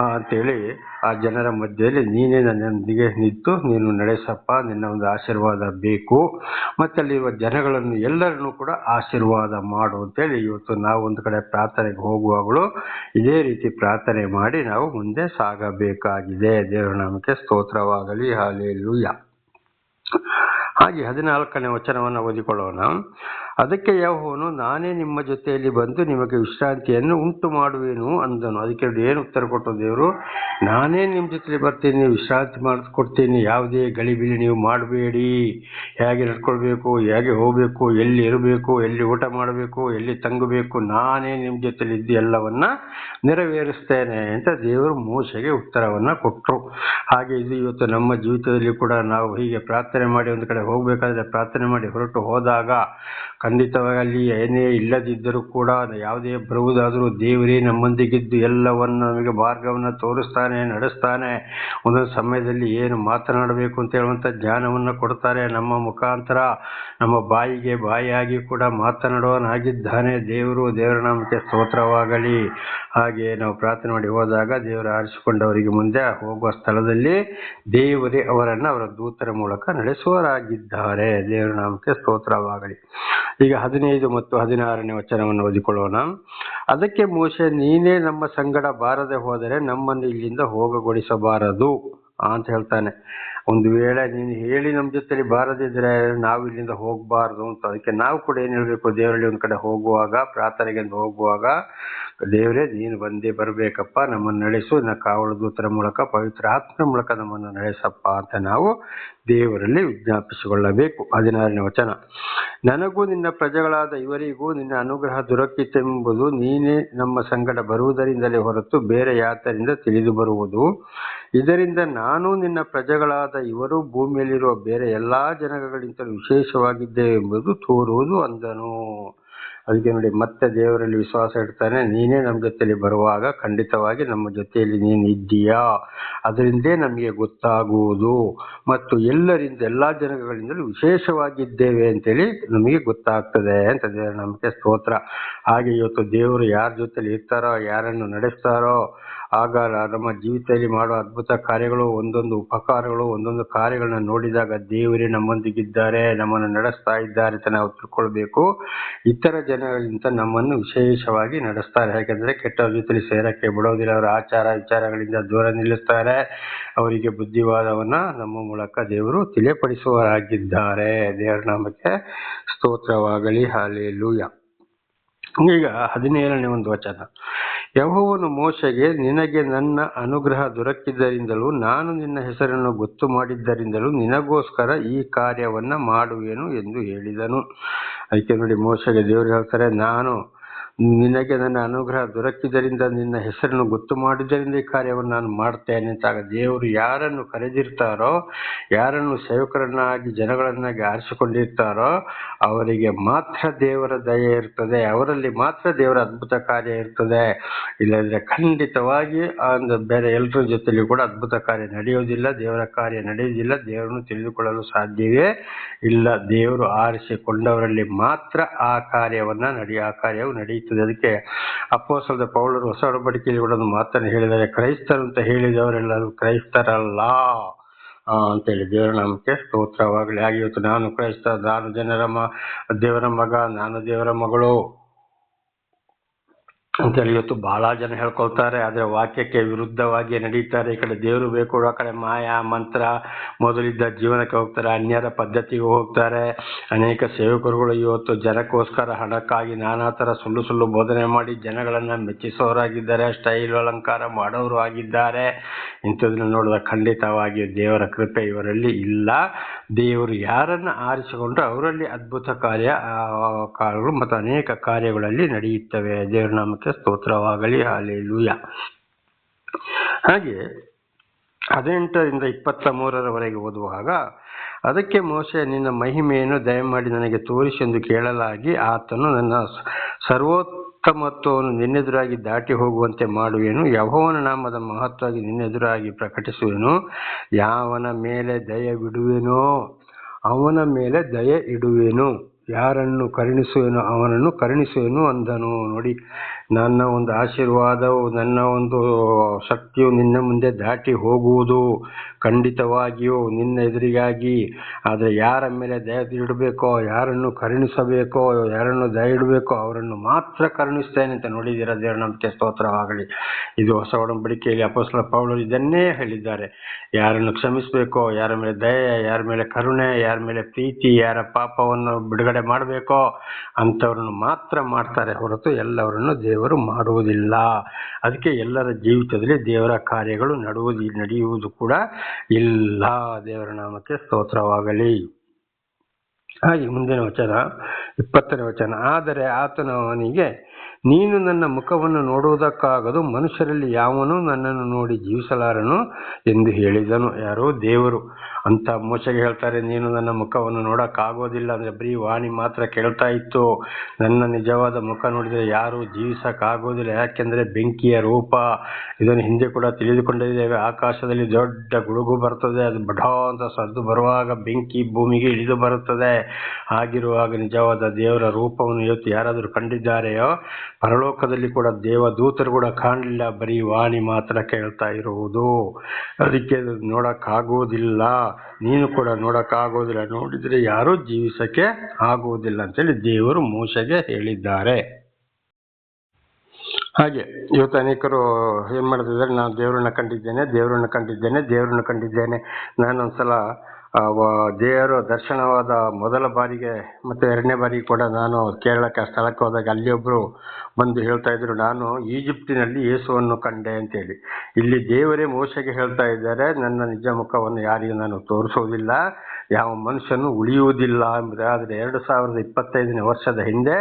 ಅಂತೇಳಿ ಆ ಜನರ ಮಧ್ಯದಲ್ಲಿ ನೀನೇ ನನ್ನೊಂದಿಗೆ ನಿಂತು ನೀನು ನಡೆಸಪ್ಪ, ನಿನ್ನ ಒಂದು ಆಶೀರ್ವಾದ ಬೇಕು, ಮತ್ತು ಅಲ್ಲಿರುವ ಜನಗಳನ್ನು ಎಲ್ಲರನ್ನೂ ಕೂಡ ಆಶೀರ್ವಾದ ಮಾಡು ಅಂತೇಳಿ ಇವತ್ತು ನಾವು ಒಂದು ಕಡೆ ಪ್ರಾರ್ಥನೆಗೆ ಹೋಗುವಾಗಲೂ ಇದೇ ರೀತಿ ಪ್ರಾರ್ಥನೆ ಮಾಡಿ ನಾವು ಮುಂದೆ ಸಾಗಬೇಕಾಗಿದೆ. ದೇವರ ನಾಮಕ್ಕೆ ಸ್ತೋತ್ರವಾಗಲಿ. ಹಲ್ಲೆಲೂಯಾ. ಹಾಗೆ 14ನೇ ವಚನವನ್ನು ಓದಿಕೊಳ್ಳೋಣ. ಅದಕ್ಕೆ ಯೆಹೋವನು, ನಾನೇ ನಿಮ್ಮ ಜೊತೆಯಲ್ಲಿ ಬಂದು ನಿಮಗೆ ವಿಶ್ರಾಂತಿಯನ್ನು ಉಂಟು ಮಾಡುವೆನು ಅಂದನು. ಅದಕ್ಕೆ ಏನು ಉತ್ತರ ಕೊಟ್ಟು ದೇವರು, ನಾನೇ ನಿಮ್ಮ ಜೊತೆಲಿ ಬರ್ತೀನಿ, ವಿಶ್ರಾಂತಿ ಮಾಡಿಸ್ಕೊಡ್ತೀನಿ, ಯಾವುದೇ ಗಲಿಬಿಲಿ ನೀವು ಮಾಡಬೇಡಿ, ಹೇಗೆ ನಡ್ಕೊಳ್ಬೇಕು, ಹೇಗೆ ಹೋಗಬೇಕು, ಎಲ್ಲಿ ಇರಬೇಕು, ಎಲ್ಲಿ ಊಟ ಮಾಡಬೇಕು, ಎಲ್ಲಿ ತಂಗಬೇಕು, ನಾನೇ ನಿಮ್ಮ ಜೊತೆಲಿ ಇದ್ದು ಎಲ್ಲವನ್ನ ನೆರವೇರಿಸ್ತೇನೆ ಅಂತ ದೇವರು ಮೋಶೆಗೆ ಉತ್ತರವನ್ನು ಕೊಟ್ಟರು. ಹಾಗೆ ಇದು ಇವತ್ತು ನಮ್ಮ ಜೀವಿತದಲ್ಲಿ ಕೂಡ ನಾವು ಹೀಗೆ ಪ್ರಾರ್ಥನೆ ಮಾಡಿ ಒಂದು ಕಡೆ ಹೋಗಬೇಕಾದ್ರೆ ಪ್ರಾರ್ಥನೆ ಮಾಡಿ ಹೊರಟು ಹೋದಾಗ ಖಂಡಿತವಾಗಿ ಅಲ್ಲಿ ಏನೇ ಇಲ್ಲದಿದ್ದರೂ ಕೂಡ ಯಾವುದೇ ಬರುವುದಾದರೂ ದೇವರೇ ನಮ್ಮೊಂದಿಗಿದ್ದು ಎಲ್ಲವನ್ನು ನಮಗೆ ಮಾರ್ಗವನ್ನು ತೋರಿಸ್ತಾನೆ, ನಡೆಸ್ತಾನೆ. ಒಂದೊಂದು ಸಮಯದಲ್ಲಿ ಏನು ಮಾತನಾಡಬೇಕು ಅಂತ ಹೇಳುವಂಥ ಜ್ಞಾನವನ್ನು ಕೊಡ್ತಾರೆ. ನಮ್ಮ ಮುಖಾಂತರ ನಮ್ಮ ಬಾಯಿಗೆ ಬಾಯಿಯಾಗಿ ಕೂಡ ಮಾತನಾಡುವನಾಗಿದ್ದಾನೆ ದೇವರು. ದೇವರ ನಾಮಕ್ಕೆ ಸ್ತೋತ್ರವಾಗಲಿ. ಹಾಗೆ ನಾವು ಪ್ರಾರ್ಥನೆ ಮಾಡಿ ಹೋದಾಗ ದೇವರು ಆರಿಸಿಕೊಂಡವರಿಗೆ ಮುಂದೆ ಹೋಗುವ ಸ್ಥಳದಲ್ಲಿ ದೇವರೇ ಅವರನ್ನು ಅವರ ದೂತರ ಮೂಲಕ ನಡೆಸುವರಾಗಿದ್ದಾರೆ. ದೇವರ ನಾಮಕ್ಕೆ ಸ್ತೋತ್ರವಾಗಲಿ. ಈಗ 15 ಮತ್ತು 16ನೇ ವಚನವನ್ನು ಓದಿಕೊಳ್ಳೋಣ. ಅದಕ್ಕೆ ಮೋಶೆ, ನೀನೇ ನಮ್ಮ ಸಂಗಡ ಬಾರದೆ ಹೋದರೆ ನಮ್ಮನ್ನು ಇಲ್ಲಿಂದ ಹೋಗಗೊಡಿಸಬಾರದು ಅಂತ ಹೇಳ್ತಾನೆ. ಒಂದು ವೇಳೆ ನೀನು ಹೇಳಿ ನಮ್ಮ ಜೊತೆಲಿ ಬಾರದಿದ್ರೆ ನಾವು ಇಲ್ಲಿಂದ ಹೋಗಬಾರ್ದು ಅಂತ. ಅದಕ್ಕೆ ನಾವು ಕೂಡ ಏನು ಹೇಳಬೇಕು, ದೇವರಲ್ಲಿ ಒಂದು ಕಡೆ ಹೋಗುವಾಗ, ಪ್ರಾರ್ಥನೆಗೆ ಹೋಗುವಾಗ, ದೇವರೇ ನೀನು ಬಂದೇ ಬರಬೇಕಪ್ಪ, ನಮ್ಮನ್ನು ನಡೆಸು, ನಿನ್ನ ಕಾವಲು ದೂತರ ಮೂಲಕ, ಪವಿತ್ರ ಆತ್ಮನ ಮೂಲಕ ನಮ್ಮನ್ನು ನಡೆಸಪ್ಪ ಅಂತ ನಾವು ದೇವರಲ್ಲಿ ವಿಜ್ಞಾಪಿಸಿಕೊಳ್ಳಬೇಕು. 16ನೇ ವಚನ. ನನಗೂ ನಿನ್ನ ಪ್ರಜೆಗಳಾದ ಇವರಿಗೂ ನಿನ್ನ ಅನುಗ್ರಹ ದೊರಕಿತೆಂಬುದು ನೀನೇ ನಮ್ಮ ಸಂಗಡ ಬರುವುದರಿಂದಲೇ ಹೊರತು ಬೇರೆ ಯಾತರಿಂದ ತಿಳಿದು ಬರುವುದು. ಇದರಿಂದ ನಾನು ನಿನ್ನ ಪ್ರಜೆಗಳಾದ ಇವರು ಭೂಮಿಯಲ್ಲಿರುವ ಬೇರೆ ಎಲ್ಲಾ ಜನಗಳಿಗಿಂತಲೂ ವಿಶೇಷವಾಗಿದ್ದೇವೆ ಎಂಬುದು ತೋರುವುದು ಅಂದನು. ಅದಕ್ಕೆ ನೋಡಿ, ಮತ್ತೆ ದೇವರಲ್ಲಿ ವಿಶ್ವಾಸ ಇಡ್ತಾನೆ. ನೀನೇ ನಮ್ಮ ಜೊತೆಯಲ್ಲಿ ಬರುವಾಗ ಖಂಡಿತವಾಗಿ ನಮ್ಮ ಜೊತೆಯಲ್ಲಿ ನೀನು ಇದ್ದೀಯಾ, ಅದರಿಂದೇ ನಮಗೆ ಗೊತ್ತಾಗುವುದು, ಮತ್ತು ಎಲ್ಲಾ ಜನಗಳಿಂದಲೂ ವಿಶೇಷವಾಗಿದ್ದೇವೆ ಅಂತೇಳಿ ನಮಗೆ ಗೊತ್ತಾಗ್ತದೆ ಅಂತ ದೇವರ ನಮಗೆ ಸ್ತೋತ್ರ. ಹಾಗೆ ಇವತ್ತು ದೇವರು ಯಾರ ಜೊತೆಲಿ ಇರ್ತಾರೋ, ಯಾರನ್ನು ನಡೆಸ್ತಾರೋ, ಆಗ ನಮ್ಮ ಜೀವಿತದಲ್ಲಿ ಮಾಡುವ ಅದ್ಭುತ ಕಾರ್ಯಗಳು, ಒಂದೊಂದು ಉಪಕಾರಗಳು, ಒಂದೊಂದು ಕಾರ್ಯಗಳನ್ನ ನೋಡಿದಾಗ ದೇವರೇ ನಮ್ಮೊಂದಿಗಿದ್ದಾರೆ, ನಮ್ಮನ್ನು ನಡೆಸ್ತಾ ಇದ್ದಾರೆ ಅಂತ ನಾವು ತಿಳ್ಕೊಳ್ಬೇಕು. ಇತರ ಜನಗಳಿಗಿಂತ ನಮ್ಮನ್ನು ವಿಶೇಷವಾಗಿ ನಡೆಸ್ತಾರೆ. ಯಾಕೆಂದ್ರೆ ಕೆಟ್ಟವ್ರ ಜೊತೆಲಿ ಸೇರಕ್ಕೆ ಬಿಡೋದಿಲ್ಲ. ಅವರ ಆಚಾರ ವಿಚಾರಗಳಿಂದ ದೂರ ನಿಲ್ಲಿಸ್ತಾರೆ. ಅವರಿಗೆ ಬುದ್ಧಿವಾದವನ್ನ ನಮ್ಮ ಮೂಲಕ ದೇವರು ತಿಳಿಯಪಡಿಸುವರಾಗಿದ್ದಾರೆ. ದೇವರ ನಾಮಕ್ಕೆ ಸ್ತೋತ್ರವಾಗಲಿ. ಹಲ್ಲೆಲೂಯಾ. ಈಗ 17ನೇ ಒಂದು ವಚನ. ಯೆಹೋವನು ಮೋಶೆಗೆ, ನಿನಗೆ ನನ್ನ ಅನುಗ್ರಹ ದೊರಕಿದ್ದರಿಂದಲೂ ನಾನು ನಿನ್ನ ಹೆಸರನ್ನು ಗೊತ್ತು ಮಾಡಿದ್ದರಿಂದಲೂ ನಿನಗೋಸ್ಕರ ಈ ಕಾರ್ಯವನ್ನ ಮಾಡುವೆನು ಎಂದು ಹೇಳಿದನು. ಅದಕ್ಕೆ ನೋಡಿ, ಮೋಶೆಗೆ ದೇವರು ಹೇಳ್ತಾರೆ, ನಿನಗೆ ನನ್ನ ಅನುಗ್ರಹ ದೊರಕಿದ್ದರಿಂದ, ನಿನ್ನ ಹೆಸರನ್ನು ಗೊತ್ತು ಮಾಡಿದ್ದರಿಂದ ಈ ಕಾರ್ಯವನ್ನು ನಾನು ಮಾಡ್ತೇನೆ ಅಂತ. ದೇವರು ಯಾರನ್ನು ಕರೆದಿರ್ತಾರೋ, ಯಾರನ್ನು ಸೇವಕರನ್ನಾಗಿ ಜನಗಳನ್ನಾಗಿ ಆರಿಸಿಕೊಂಡಿರ್ತಾರೋ ಅವರಿಗೆ ಮಾತ್ರ ದೇವರ ದಯೆ ಇರ್ತದೆ, ಅವರಲ್ಲಿ ಮಾತ್ರ ದೇವರ ಅದ್ಭುತ ಕಾರ್ಯ ಇರ್ತದೆ. ಇಲ್ಲದ್ರೆ ಖಂಡಿತವಾಗಿ ಬೇರೆ ಎಲ್ಲರ ಜೊತೆಲಿ ಕೂಡ ಅದ್ಭುತ ಕಾರ್ಯ ನಡೆಯೋದಿಲ್ಲ, ದೇವರ ಕಾರ್ಯ ನಡೆಯುವುದಿಲ್ಲ, ದೇವರನ್ನು ತಿಳಿದುಕೊಳ್ಳಲು ಸಾಧ್ಯವೇ ಇಲ್ಲ. ದೇವರು ಆರಿಸಿಕೊಂಡವರಲ್ಲಿ ಮಾತ್ರ ಆ ಕಾರ್ಯವು ನಡೆಯುತ್ತದೆ. ಅದಕ್ಕೆ ಅಪೊಸ್ತಲನಾದ ಪೌಲರು ಹೊಸ ಒಡಂಬಡಿಕೆಯಲ್ಲಿ ಕೂಡ ಒಂದು ಮಾತನ್ನು ಹೇಳಿದ್ದಾರೆ, ಕ್ರೈಸ್ತರು ಅಂತ ಹೇಳಿದವರೆಲ್ಲರೂ ಕ್ರೈಸ್ತರಲ್ಲ ಅಂತೇಳಿ. ದೇವರ ನಾಮಕ್ಕೆ ಸ್ತೋತ್ರವಾಗಲಿ. ಹಾಗೆ ಇವತ್ತು ನಾನು ಕ್ರೈಸ್ತ, ನಾನು ದೇವರ ಮಗ, ನಾನು ದೇವರ ಮಗಳು ಅಂತೇಳಿ ಇವತ್ತು ಬಹಳ ಜನ ಹೇಳ್ಕೊಳ್ತಾರೆ. ಆದರೆ ವಾಕ್ಯಕ್ಕೆ ವಿರುದ್ಧವಾಗಿ ನಡೀತಾರೆ. ಈ ಕಡೆ ದೇವರು ಬೇಕು, ಆ ಕಡೆ ಮಾಯಾ ಮಂತ್ರ ಮೊದಲಿದ್ದ ಜೀವನಕ್ಕೆ ಹೋಗ್ತಾರೆ, ಅನ್ಯರ ಪದ್ಧತಿಗೆ ಹೋಗ್ತಾರೆ. ಅನೇಕ ಸೇವಕರುಗಳು ಇವತ್ತು ಜನಕ್ಕೋಸ್ಕರ ಹಣಕ್ಕಾಗಿ ನಾನಾ ಥರ ಸುಳ್ಳು ಬೋಧನೆ ಮಾಡಿ ಜನಗಳನ್ನು ಮೆಚ್ಚಿಸೋರಾಗಿದ್ದಾರೆ, ಸ್ಟೈಲ್ ಅಲಂಕಾರ ಮಾಡೋರು ಆಗಿದ್ದಾರೆ. ಇಂಥದನ್ನ ನೋಡಿದ ಖಂಡಿತವಾಗಿ ದೇವರ ಕೃಪೆ ಇವರಲ್ಲಿ ಇಲ್ಲ. ದೇವರು ಯಾರನ್ನ ಆರಿಸಿಕೊಂಡ್ರೆ ಅವರಲ್ಲಿ ಅದ್ಭುತ ಕಾರ್ಯಗಳು ಮತ್ತು ಅನೇಕ ಕಾರ್ಯಗಳಲ್ಲಿ ನಡೆಯುತ್ತವೆ. ದೇವರ ನಾಮಕ್ಕೆ ಸ್ತೋತ್ರವಾಗಲಿ. ಹಲ್ಲೆಲೂಯಾ. ಹಾಗೆ 18ರಿಂದ 23ರವರೆಗೆ ಓದುವಾಗ, ಅದಕ್ಕೆ ಮೋಶೆ, ನಿನ್ನ ಮಹಿಮೆಯನ್ನು ದಯಮಾಡಿ ನನಗೆ ತೋರಿಸಿ ಎಂದು ಕೇಳಲಾಗಿ, ಆತನು, ನನ್ನ ಸರ್ವೋತ್ತಮತ್ವವನ್ನು ನಿನ್ನೆದುರಾಗಿ ದಾಟಿ ಹೋಗುವಂತೆ ಮಾಡುವೆನು, ಯೆಹೋವನ ನಾಮದ ಮಹತ್ವವಾಗಿ ನಿನ್ನೆದುರಾಗಿ ಪ್ರಕಟಿಸುವೆನು, ಯಾವನ ಮೇಲೆ ದಯವಿಡುವೆನೋ ಅವನ ಮೇಲೆ ದಯೆ ಇಡುವೆನು, ಯಾರನ್ನು ಕರುಣಿಸುವೆನೋ ಅವನನ್ನು ಕರುಣಿಸುವೆನು ಅಂದನು. ನೋಡಿ, ನನ್ನ ಒಂದು ಆಶೀರ್ವಾದವು, ನನ್ನ ಒಂದು ಶಕ್ತಿಯು ನಿನ್ನ ಮುಂದೆ ದಾಟಿ ಹೋಗುವುದು ಖಂಡಿತವಾಗಿಯೂ ನಿನ್ನ ಎದುರಿಗಾಗಿ. ಆದರೆ ಯಾರ ಮೇಲೆ ದಯ ಇಡಬೇಕೋ, ಯಾರನ್ನು ಕರುಣಿಸಬೇಕೋ, ಯಾರನ್ನು ದಯ ಇಡಬೇಕೋ ಅವರನ್ನು ಮಾತ್ರ ಕರುಣಿಸ್ತೇನೆ ಅಂತ ನೋಡಿದ್ದೀರಾ. ದೇವರ ನಂಬಿಕೆ ಸ್ತೋತ್ರವಾಗಲಿ. ಇದು ಹೊಸ ಒಡಂಬಡಿಕೆಯಲ್ಲಿ ಅಪೊಸ್ತಲ ಪೌಲರು ಇದನ್ನೇ ಹೇಳಿದ್ದಾರೆ. ಯಾರನ್ನು ಕ್ಷಮಿಸಬೇಕೋ, ಯಾರ ಮೇಲೆ ದಯೆ, ಯಾರ ಮೇಲೆ ಕರುಣೆ, ಯಾರ ಮೇಲೆ ಪ್ರೀತಿ, ಯಾರ ಪಾಪವನ್ನು ಬಿಡುಗಡೆ ಮಾಡಬೇಕೋ ಅಂಥವ್ರನ್ನು ಮಾತ್ರ ಮಾಡ್ತಾರೆ ಹೊರತು ಎಲ್ಲವರನ್ನು ದೇವರು ಮಾಡುವುದಿಲ್ಲ. ಅದಕ್ಕೆ ಎಲ್ಲರ ಜೀವಿತದಲ್ಲಿ ದೇವರ ಕಾರ್ಯಗಳು ನಡೆಯುವುದು ಕೂಡ ಇಲ್ಲ. ದೇವರ ನಾಮಕ್ಕೆ ಸ್ತೋತ್ರವಾಗಲಿ. ಹಾಗೆ ಮುಂದಿನ ವಚನ 20ನೇ ವಚನ. ಆದರೆ ಆತನು ಅವನಿಗೆ, ನೀನು ನನ್ನ ಮುಖವನ್ನು ನೋಡುವುದಕ್ಕಾಗದು, ಮನುಷ್ಯರಲ್ಲಿ ಯಾವನೂ ನನ್ನನ್ನು ನೋಡಿ ಜೀವಿಸಲಾರನು ಎಂದು ಹೇಳಿದನು. ಯಾರು? ದೇವರು. ಅಂತ ಮೋಶೆಗೆ ಹೇಳ್ತಾರೆ, ನೀನು ನನ್ನ ಮುಖವನ್ನು ನೋಡೋಕ್ಕಾಗೋದಿಲ್ಲ ಅಂದರೆ ಬರೀ ವಾಣಿ ಮಾತ್ರ ಕೇಳ್ತಾ ಇತ್ತು. ನನ್ನ ನಿಜವಾದ ಮುಖ ನೋಡಿದರೆ ಯಾರೂ ಜೀವಿಸೋಕ್ಕಾಗೋದಿಲ್ಲ, ಯಾಕೆಂದರೆ ಬೆಂಕಿಯ ರೂಪ. ಇದನ್ನು ಹಿಂದೆ ಕೂಡ ತಿಳಿದುಕೊಂಡಿದ್ದೇವೆ. ಆಕಾಶದಲ್ಲಿ ದೊಡ್ಡ ಗುಡುಗು ಬರ್ತದೆ, ಅದು ಬಢೋ ಅಂತ ಸದ್ದು ಬರುವಾಗ ಬೆಂಕಿ ಭೂಮಿಗೆ ಇಳಿದು ಬರುತ್ತದೆ. ಹಾಗಿರುವಾಗ ನಿಜವಾದ ದೇವರ ರೂಪವನ್ನು ಇವತ್ತು ಯಾರಾದರೂ ಕಂಡಿದ್ದಾರೆಯೋ? ಪರಲೋಕದಲ್ಲಿ ಕೂಡ ದೇವದೂತರು ಕೂಡ ಕಾಣಲಿಲ್ಲ, ಬರೀ ವಾಣಿ ಮಾತ್ರ ಕೇಳ್ತಾ ಇರುವುದು. ಅದಕ್ಕೆ ನೋಡೋಕ್ಕಾಗೋದಿಲ್ಲ, ನೀನು ಕೂಡ ನೋಡೋಕ್ಕಾಗೋದಿಲ್ಲ, ನೋಡಿದರೆ ಯಾರೂ ಜೀವಿಸಕ್ಕೆ ಆಗುವುದಿಲ್ಲ ಅಂತೇಳಿ ದೇವರು ಮೋಶೆಗೆ ಹೇಳಿದ್ದಾರೆ. ಹಾಗೆ ಇವತ್ತು ಅನೇಕರು ಏನು ಮಾಡ್ತಿದ್ದಾರೆ, ನಾನು ದೇವರನ್ನ ಕಂಡಿದ್ದೇನೆ. ನಾನೊಂದ್ಸಲ ದೇವರ ದರ್ಶನವಾದ ಮೊದಲ ಬಾರಿಗೆ ಮತ್ತು 2ನೇ ಬಾರಿಗೆ ಕೂಡ ನಾನು ಕೇರಳಕ್ಕೆ ಸ್ಥಳಕ್ಕೆ ಹೋದಾಗ ಅಲ್ಲಿ ಒಬ್ಬರು ಬಂದು ಹೇಳ್ತಾ ಇದ್ರು, ನಾನು ಈಜಿಪ್ಟಿನಲ್ಲಿ ಯೇಸುವನ್ನು ಕಂಡೆ ಅಂತೇಳಿ. ಇಲ್ಲಿ ದೇವರೇ ಮೋಶೆಗೆ ಹೇಳ್ತಾ ಇದ್ದಾರೆ, ನನ್ನ ನಿಜ ಮುಖವನ್ನು ಯಾರಿಗೂ ನಾನು ತೋರಿಸೋದಿಲ್ಲ, ಯಾವ ಮನುಷ್ಯನು ಉಳಿಯುವುದಿಲ್ಲ ಎಂಬುದು. ಆದರೆ 2025ನೇ ವರ್ಷದ ಹಿಂದೆ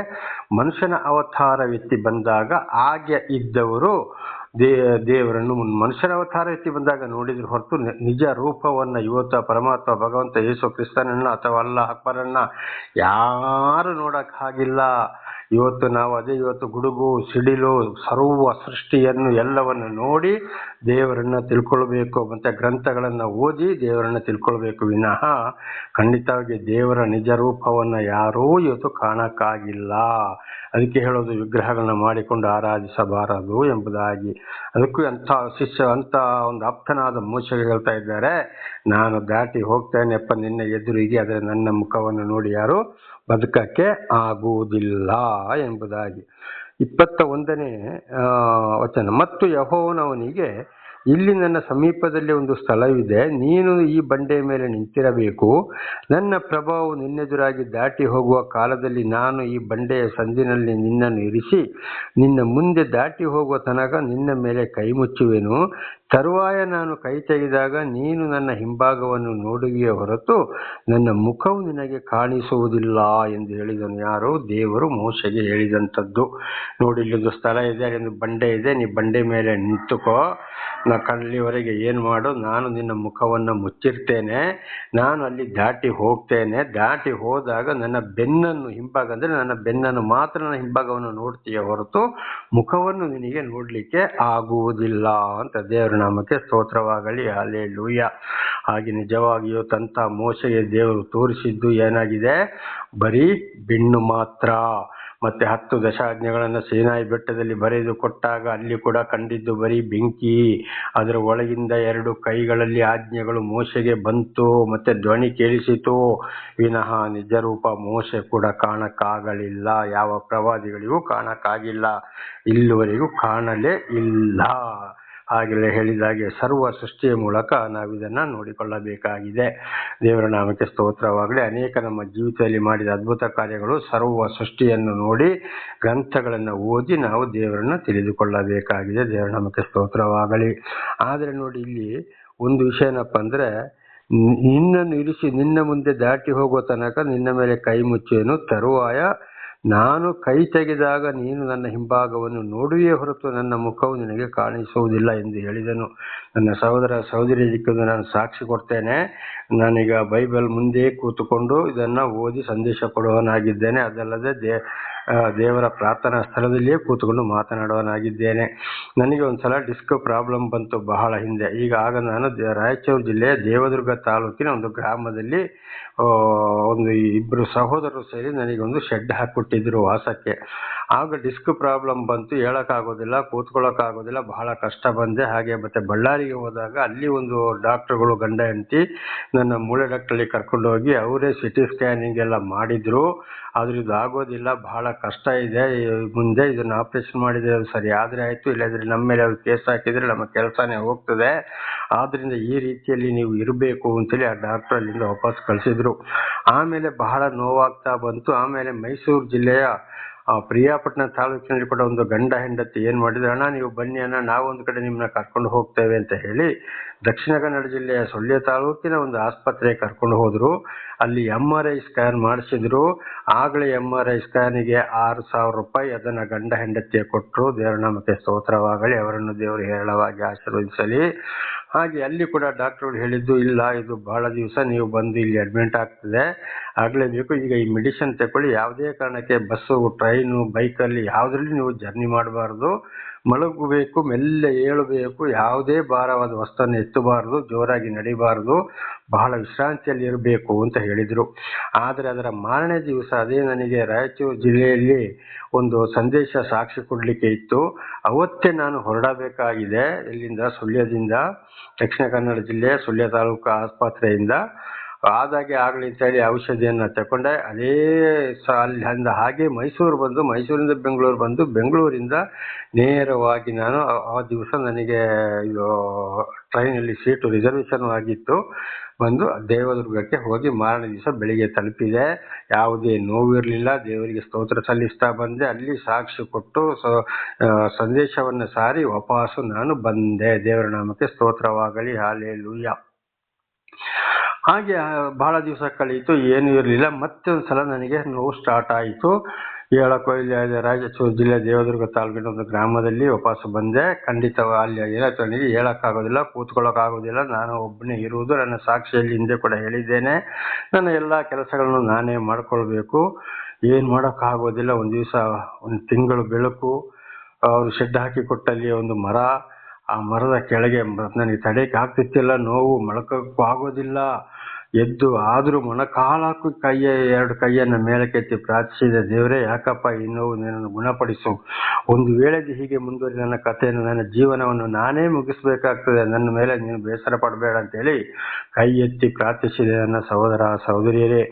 ಮನುಷ್ಯನ ಅವತಾರವೆತ್ತಿ ಬಂದಾಗ ಹಾಗೆ ಇದ್ದವರು ದೇವರನ್ನು ಮನುಷ್ಯನ ಅವತಾರ ಎತ್ತಿ ಬಂದಾಗ ನೋಡಿದ್ರು ಹೊರತು ನಿಜ ರೂಪವನ್ನು ಇವತ್ತು ಪರಮಾತ್ಮ ಭಗವಂತ ಯೇಸು ಕ್ರಿಸ್ತನನ್ನ ಅಥವಾ ಅಲ್ಲಾಹ್ ಅಕ್ಬರನ್ನ ಯಾರು ನೋಡಕ್ಕಾಗಿಲ್ಲ. ಇವತ್ತು ಗುಡುಗು, ಸಿಡಿಲು, ಸರ್ವ ಸೃಷ್ಟಿಯನ್ನು ಎಲ್ಲವನ್ನು ನೋಡಿ ದೇವರನ್ನ ತಿಳ್ಕೊಳ್ಬೇಕು, ಮತ್ತೆ ಗ್ರಂಥಗಳನ್ನು ಓದಿ ದೇವರನ್ನ ತಿಳ್ಕೊಳ್ಬೇಕು ವಿನಃ ಖಂಡಿತವಾಗಿ ದೇವರ ನಿಜ ರೂಪವನ್ನು ಯಾರೂ ಇವತ್ತು ಕಾಣಕ್ಕಾಗಿಲ್ಲ. ಅದಕ್ಕೆ ಹೇಳೋದು, ವಿಗ್ರಹಗಳನ್ನ ಮಾಡಿಕೊಂಡು ಆರಾಧಿಸಬಾರದು ಎಂಬುದಾಗಿ. ಅದಕ್ಕೂ ಅಂತ ಒಂದು ಆಪ್ತನಾದ ಮೋಶೆಗೆ ಹೇಳ್ತಾ ಇದ್ದಾರೆ, ನಾನು ದಾಟಿ ಹೋಗ್ತೇನೆಪ್ಪ ನಿನ್ನ ಎದುರಿಗೆ, ಆದರೆ ನನ್ನ ಮುಖವನ್ನು ನೋಡಿ ಯಾರು ಬದುಕಕ್ಕೆ ಆಗುವುದಿಲ್ಲ ಎಂಬುದಾಗಿ. 21ನೇ ವಚನ. ಮತ್ತು ಯೆಹೋವನವನಿಗೆ, ಇಲ್ಲಿ ನನ್ನ ಸಮೀಪದಲ್ಲಿ ಒಂದು ಸ್ಥಳವಿದೆ, ನೀನು ಈ ಬಂಡೆಯ ಮೇಲೆ ನಿಂತಿರಬೇಕು. ನನ್ನ ಪ್ರಭಾವವು ನಿನ್ನೆದುರಾಗಿ ದಾಟಿ ಹೋಗುವ ಕಾಲದಲ್ಲಿ ನಾನು ಈ ಬಂಡೆಯ ಸಂದಿನಲ್ಲಿ ನಿನ್ನನ್ನು ಇರಿಸಿ ನಿನ್ನ ಮುಂದೆ ದಾಟಿ ಹೋಗುವ ತನಕ ನಿನ್ನ ಮೇಲೆ ಕೈ ಮುಚ್ಚುವೆನು. ತರುವಾಯ ನಾನು ಕೈ ತೆಗೆದಾಗ ನೀನು ನನ್ನ ಹಿಂಭಾಗವನ್ನು ನೋಡುವಿಯೇ ಹೊರತು ನನ್ನ ಮುಖವು ನಿನಗೆ ಕಾಣಿಸುವುದಿಲ್ಲ ಎಂದು ಹೇಳಿದನು. ಯಾರು? ದೇವರು ಮೋಶೆಗೆ ಹೇಳಿದಂಥದ್ದು. ನೋಡಿ, ಇಲ್ಲೊಂದು ಸ್ಥಳ ಇದೆ, ಒಂದು ಬಂಡೆ ಇದೆ, ನೀ ಬಂಡೆ ಮೇಲೆ ನಿಂತುಕೋ, ಅಲ್ಲಿವರೆಗೆ ಏನು ಮಾಡು, ನಾನು ನಿನ್ನ ಮುಖವನ್ನು ಮುಚ್ಚಿರ್ತೇನೆ, ನಾನು ಅಲ್ಲಿ ದಾಟಿ ಹೋಗ್ತೇನೆ. ದಾಟಿ ಹೋದಾಗ ನನ್ನ ಬೆನ್ನನ್ನು ಹಿಂಭಾಗ ಅಂದರೆ ನನ್ನ ಬೆನ್ನನ್ನು ಮಾತ್ರ, ನನ್ನ ಹಿಂಭಾಗವನ್ನು ನೋಡ್ತೀಯ ಹೊರತು ಮುಖವನ್ನು ನಿನಗೆ ನೋಡಲಿಕ್ಕೆ ಆಗುವುದಿಲ್ಲ ಅಂತ. ದೇವರ ನಾಮಕ್ಕೆ ಸ್ತೋತ್ರವಾಗಲಿ. ಹಲ್ಲೆಲೂಯಾ. ಹಾಗೆ ನಿಜವಾಗಿಯೂ ತಂತ ಮೋಶೆಗೆ ದೇವರು ತೋರಿಸಿದ್ದು ಏನಾಗಿದೆ? ಬರೀ ಬೆನ್ನು ಮಾತ್ರ. ಮತ್ತೆ 10 ದಶಾಜ್ಞೆಗಳನ್ನು ಸೀನಾಯಿ ಬೆಟ್ಟದಲ್ಲಿ ಬರೆದು ಕೊಟ್ಟಾಗ ಅಲ್ಲಿ ಕೂಡ ಕಂಡಿದ್ದು ಬರೀ ಬೆಂಕಿ. ಅದರ ಒಳಗಿಂದ 2 ಕೈಗಳಲ್ಲಿ ಆಜ್ಞೆಗಳು ಮೋಶೆಗೆ ಬಂತು, ಮತ್ತೆ ಧ್ವನಿ ಕೇಳಿಸಿತು ವಿನಃ ನಿಜ ರೂಪ ಮೋಶೆ ಕೂಡ ಕಾಣಕ್ಕಾಗಲಿಲ್ಲ. ಯಾವ ಪ್ರವಾದಿಗಳಿಗೂ ಕಾಣಕ್ಕಾಗಿಲ್ಲ, ಇಲ್ಲಿವರೆಗೂ ಕಾಣಲೇ ಇಲ್ಲ. ಹಾಗೆಲ್ಲ ಹೇಳಿದಾಗೆ ಸರ್ವ ಸೃಷ್ಟಿಯ ಮೂಲಕ ನಾವಿದನ್ನು ನೋಡಿಕೊಳ್ಳಬೇಕಾಗಿದೆ. ದೇವರ ನಾಮಕ್ಕೆ ಸ್ತೋತ್ರವಾಗಲಿ. ಅನೇಕ ನಮ್ಮ ಜೀವಿತದಲ್ಲಿ ಮಾಡಿದ ಅದ್ಭುತ ಕಾರ್ಯಗಳು ಸರ್ವ ಸೃಷ್ಟಿಯನ್ನು ನೋಡಿ ಗ್ರಂಥಗಳನ್ನು ಓದಿ ನಾವು ದೇವರನ್ನು ತಿಳಿದುಕೊಳ್ಳಬೇಕಾಗಿದೆ. ದೇವರ ನಾಮಕ್ಕೆ ಸ್ತೋತ್ರವಾಗಲಿ. ಆದರೆ ನೋಡಿ, ಇಲ್ಲಿ ಒಂದು ವಿಷಯ ಏನಪ್ಪ ಅಂದರೆ, ನಿನ್ನನ್ನು ಇರಿಸಿ ನಿನ್ನ ಮುಂದೆ ದಾಟಿ ಹೋಗುವ ತನಕ ನಿನ್ನ ಮೇಲೆ ಕೈ ಮುಚ್ಚುವೆನು. ತರುವಾಯ ನಾನು ಕೈ ತೆಗೆದಾಗ ನೀನು ನನ್ನ ಹಿಂಭಾಗವನ್ನು ನೋಡುವೆಯೇ ಹೊರತು ನನ್ನ ಮುಖವು ನಿನಗೆ ಕಾಣಿಸುವುದಿಲ್ಲ ಎಂದು ಹೇಳಿದನು. ನನ್ನ ಸಹೋದರ ಸಹೋದರಿಯರಿಗೆ ನಾನು ಸಾಕ್ಷಿ ಕೊಡ್ತೇನೆ. ನಾನೀಗ ಬೈಬಲ್ ಮುಂದೆ ಕೂತುಕೊಂಡು ಇದನ್ನು ಓದಿ ಸಂದೇಶ ಕೊಡುವವನಾಗಿದ್ದೇನೆ. ಅದಲ್ಲದೆ ದೇವರ ಪ್ರಾರ್ಥನಾ ಸ್ಥಳದಲ್ಲಿಯೇ ಕೂತ್ಕೊಂಡು ಮಾತನಾಡುವನಾಗಿದ್ದೇನೆ. ನನಗೆ ಒಂದ್ಸಲ ಡಿಸ್ಕ್ ಪ್ರಾಬ್ಲಮ್ ಬಂತು ಬಹಳ ಹಿಂದೆ. ಆಗ ನಾನು ರಾಯಚೂರು ಜಿಲ್ಲೆಯ ದೇವದುರ್ಗ ತಾಲೂಕಿನ ಒಂದು ಗ್ರಾಮದಲ್ಲಿ ಒಂದು ಇಬ್ಬರು ಸಹೋದರರು ಸೇರಿ ನನಗೆ ಒಂದು ಶೆಡ್ ಹಾಕಿಬಿಟ್ಟಿದ್ರು ವಾಸಕ್ಕೆ. ಆಗ ಡಿಸ್ಕ್ ಪ್ರಾಬ್ಲಮ್ ಬಂತು, ಹೇಳೋಕ್ಕಾಗೋದಿಲ್ಲ, ಕೂತ್ಕೊಳ್ಳೋಕ್ಕಾಗೋದಿಲ್ಲ, ಬಹಳ ಕಷ್ಟ ಬಂದೆ. ಹಾಗೆ ಮತ್ತೆ ಬಳ್ಳಾರಿಗೆ ಹೋದಾಗ ಅಲ್ಲಿ ಒಂದು ಡಾಕ್ಟರ್ಗಳು ಗಂಡ ಹೆಂಡತಿ ನನ್ನ ಮೂಳೆ ಡಾಕ್ಟ್ರಲ್ಲಿ ಕರ್ಕೊಂಡು ಹೋಗಿ ಅವರೇ ಸಿಟಿ ಸ್ಕ್ಯಾನಿಂಗ್ ಎಲ್ಲ ಮಾಡಿದ್ರು. ಆದ್ರೆ ಇದು ಆಗೋದಿಲ್ಲ, ಬಹಳ ಕಷ್ಟ ಇದೆ, ಮುಂದೆ ಇದನ್ನ ಆಪರೇಷನ್ ಮಾಡಿದ್ರೆ ಅದು ಸರಿ ಆದ್ರೆ ಆಯ್ತು, ಇಲ್ಲದ್ರೆ ನಮ್ಮ ಮೇಲೆ ಅವ್ರು ಕೇಸ್ ಹಾಕಿದ್ರೆ ನಮ್ಮ ಕೆಲಸನೇ ಹೋಗ್ತದೆ, ಆದ್ರಿಂದ ಈ ರೀತಿಯಲ್ಲಿ ನೀವು ಇರಬೇಕು ಅಂತೇಳಿ ಆ ಡಾಕ್ಟರ್ ಅಲ್ಲಿಂದ ವಾಪಸ್ ಕಳಿಸಿದ್ರು. ಆಮೇಲೆ ಬಹಳ ನೋವಾಗ್ತಾ ಬಂತು. ಆಮೇಲೆ ಮೈಸೂರು ಜಿಲ್ಲೆಯ ಪ್ರಿಯಾಪಟ್ಟಣ ತಾಲೂಕಿನಲ್ಲಿ ಕೂಡ ಒಂದು ಗಂಡ ಹೆಂಡತಿ ಏನ್ ಮಾಡಿದ್ರು, ಅಣ್ಣ ನೀವು ಬನ್ನಿ ಅಣ್ಣ, ನಾವೊಂದು ಕಡೆ ನಿಮ್ಮನ್ನ ಕರ್ಕೊಂಡು ಹೋಗ್ತೇವೆ ಅಂತ ಹೇಳಿ ದಕ್ಷಿಣ ಕನ್ನಡ ಜಿಲ್ಲೆಯ ಸೊಳ್ಳೆ ತಾಲೂಕಿನ ಒಂದು ಆಸ್ಪತ್ರೆಗೆ ಕರ್ಕೊಂಡು ಹೋದ್ರು. ಅಲ್ಲಿ MRI ಸ್ಕ್ಯಾನ್ ಮಾಡಿಸಿದ್ರು. ಆಗಲೇ MRI ಸ್ಕ್ಯಾನಿಗೆ 6,000 ರೂಪಾಯಿ ಅದನ್ನ ಗಂಡ ಹೆಂಡತಿಯ ಕೊಟ್ಟರು. ದೇವರ ನಾಮಕ್ಕೆ ಸ್ತೋತ್ರವಾಗಲಿ, ಅವರನ್ನು ದೇವರು ಹೇರಳವಾಗಿ ಆಶೀರ್ವದಿಸಲಿ. ಹಾಗೆ ಅಲ್ಲಿ ಕೂಡ ಡಾಕ್ಟರ್ಗಳು ಹೇಳಿದ್ದು, ಇಲ್ಲ ಇದು ಬಹಳ ದಿವಸ ನೀವು ಬಂದು ಇಲ್ಲಿ ಅಡ್ಮಿಟ್ ಆಗ್ತದೆ, ಆಗಲೇಬೇಕು, ಈಗ ಈ ಮೆಡಿಸಿನ್ ತಗೊಳ್ಳಿ, ಯಾವುದೇ ಕಾರಣಕ್ಕೆ ಬಸ್ಸು, ಟ್ರೈನು, ಬೈಕಲ್ಲಿ ಯಾವುದ್ರಲ್ಲಿ ನೀವು ಜರ್ನಿ ಮಾಡಬಾರ್ದು, ಮಲಗಬೇಕು, ಮೆಲ್ಲ ಏಳಬೇಕು, ಯಾವುದೇ ಭಾರವಾದ ವಸ್ತುವನ್ನು ಎತ್ತಬಾರ್ದು, ಜೋರಾಗಿ ನಡಿಬಾರ್ದು, ಬಹಳ ವಿಶ್ರಾಂತಿಯಲ್ಲಿ ಇರಬೇಕು ಅಂತ ಹೇಳಿದರು. ಆದರೆ ಅದರ ಮಾರನೇ ದಿವಸ ಅದೇ ನನಗೆ ರಾಯಚೂರು ಜಿಲ್ಲೆಯಲ್ಲಿ ಒಂದು ಸಂದೇಶ ಸಾಕ್ಷಿ ಕೊಡಲಿಕ್ಕೆ ಇತ್ತು. ಅವತ್ತೇ ನಾನು ಹೊರಡಬೇಕಾಗಿದೆ ಇಲ್ಲಿಂದ, ಸುಳ್ಯದಿಂದ, ದಕ್ಷಿಣ ಕನ್ನಡ ಜಿಲ್ಲೆಯ ಸುಳ್ಯ ತಾಲೂಕು ಆಸ್ಪತ್ರೆಯಿಂದ. ಆದಾಗೆ ಆಗಲಿ ಅಂತ ಹೇಳಿ ಔಷಧಿಯನ್ನು ತಗೊಂಡೆ. ಅದೇ ಅಲ್ಲಿಂದ ಹಾಗೆ ಮೈಸೂರು ಬಂದು, ಮೈಸೂರಿಂದ ಬೆಂಗಳೂರು ಬಂದು, ಬೆಂಗಳೂರಿಂದ ನೇರವಾಗಿ ನಾನು ಆ ದಿವಸ ನನಗೆ ಇದು ಟ್ರೈನಲ್ಲಿ ಸೀಟು ರಿಸರ್ವೇಷನ್ ಆಗಿತ್ತು. ಬಂದು ದೇವದುರ್ಗಕ್ಕೆ ಹೋಗಿ ಮಾರನೇ ದಿವಸ ಬೆಳಿಗ್ಗೆ ತಲುಪಿದೆ. ಯಾವುದೇ ನೋವಿರಲಿಲ್ಲ, ದೇವರಿಗೆ ಸ್ತೋತ್ರ ಸಲ್ಲಿಸ್ತಾ ಬಂದೆ. ಅಲ್ಲಿ ಸಾಕ್ಷಿ ಕೊಟ್ಟು ಸಂದೇಶವನ್ನು ಸಾರಿ ವಾಪಸ್ಸು ನಾನು ಬಂದೆ. ದೇವರ ನಾಮಕ್ಕೆ ಸ್ತೋತ್ರವಾಗಲಿ, ಹಾಲೆಲೂಯಾ. ಹಾಗೆ ಬಹಳ ದಿವಸ ಕಳೀತು, ಏನೂ ಇರಲಿಲ್ಲ. ಮತ್ತೆ ಒಂದ್ಸಲ ನನಗೆ ನೋವು ಸ್ಟಾರ್ಟ್ ಆಯಿತು. ಹೇಳಕ್ಕೋ ಇಲ್ಲಿ ರಾಯಚೂರು ಜಿಲ್ಲೆ ದೇವದುರ್ಗ ತಾಲೂಕಿನ ಒಂದು ಗ್ರಾಮದಲ್ಲಿ ವಾಪಸ್ ಬಂದೆ. ಖಂಡಿತವಾಗಿ ಅಲ್ಲಿ ಏನಾಯ್ತು, ನನಗೆ ಹೇಳೋಕ್ಕಾಗೋದಿಲ್ಲ, ಕೂತ್ಕೊಳ್ಳೋಕ್ಕಾಗೋದಿಲ್ಲ, ನಾನು ಒಬ್ಬನೇ ಇರುವುದು. ನನ್ನ ಸಾಕ್ಷಿಯಲ್ಲಿ ಹಿಂದೆ ಕೂಡ ಹೇಳಿದ್ದೇನೆ, ನನ್ನ ಎಲ್ಲ ಕೆಲಸಗಳನ್ನು ನಾನೇ ಮಾಡ್ಕೊಳ್ಬೇಕು, ಏನು ಮಾಡೋಕ್ಕಾಗೋದಿಲ್ಲ. ಒಂದು ದಿವಸ ಒಂದು ತಿಂಗಳು ಬೆಳಕು, ಅವರು ಶೆಡ್ ಹಾಕಿ ಕೊಟ್ಟಲ್ಲಿ ಒಂದು ಮರ, ಆ ಮರದ ಕೆಳಗೆ ನನಗೆ ತಡೆಯಕ್ಕೆ ಆಗ್ತಿತ್ತಿಲ್ಲ, ನೋವು, ಮಲ್ಕೋಕ್ಕೂ ಆಗೋದಿಲ್ಲ. ಎದ್ದು ಆದರೂ ಮೊಣಕಾಲಾಕು ಎರಡು ಕೈಯನ್ನು ಮೇಲಕ್ಕೆತ್ತಿ ಪ್ರಾರ್ಥಿಸಿದೆ, ದೇವರೇ ಯಾಕಪ್ಪ ಈ ನೋವು, ನನ್ನನ್ನು ಗುಣಪಡಿಸು. ಒಂದು ವೇಳೆ ಹೀಗೆ ಮುಂದುವರಿ ನನ್ನ ಕಥೆಯನ್ನು, ನನ್ನ ಜೀವನವನ್ನು ನಾನೇ ಮುಗಿಸ್ಬೇಕಾಗ್ತದೆ, ನನ್ನ ಮೇಲೆ ನೀನು ಬೇಸರ ಪಡಬೇಡ ಅಂತೇಳಿ ಕೈ ಎತ್ತಿ ಪ್ರಾರ್ಥಿಸಿದೆ ನನ್ನ ಸಹೋದರ ಸಹೋದರಿಯರೇ.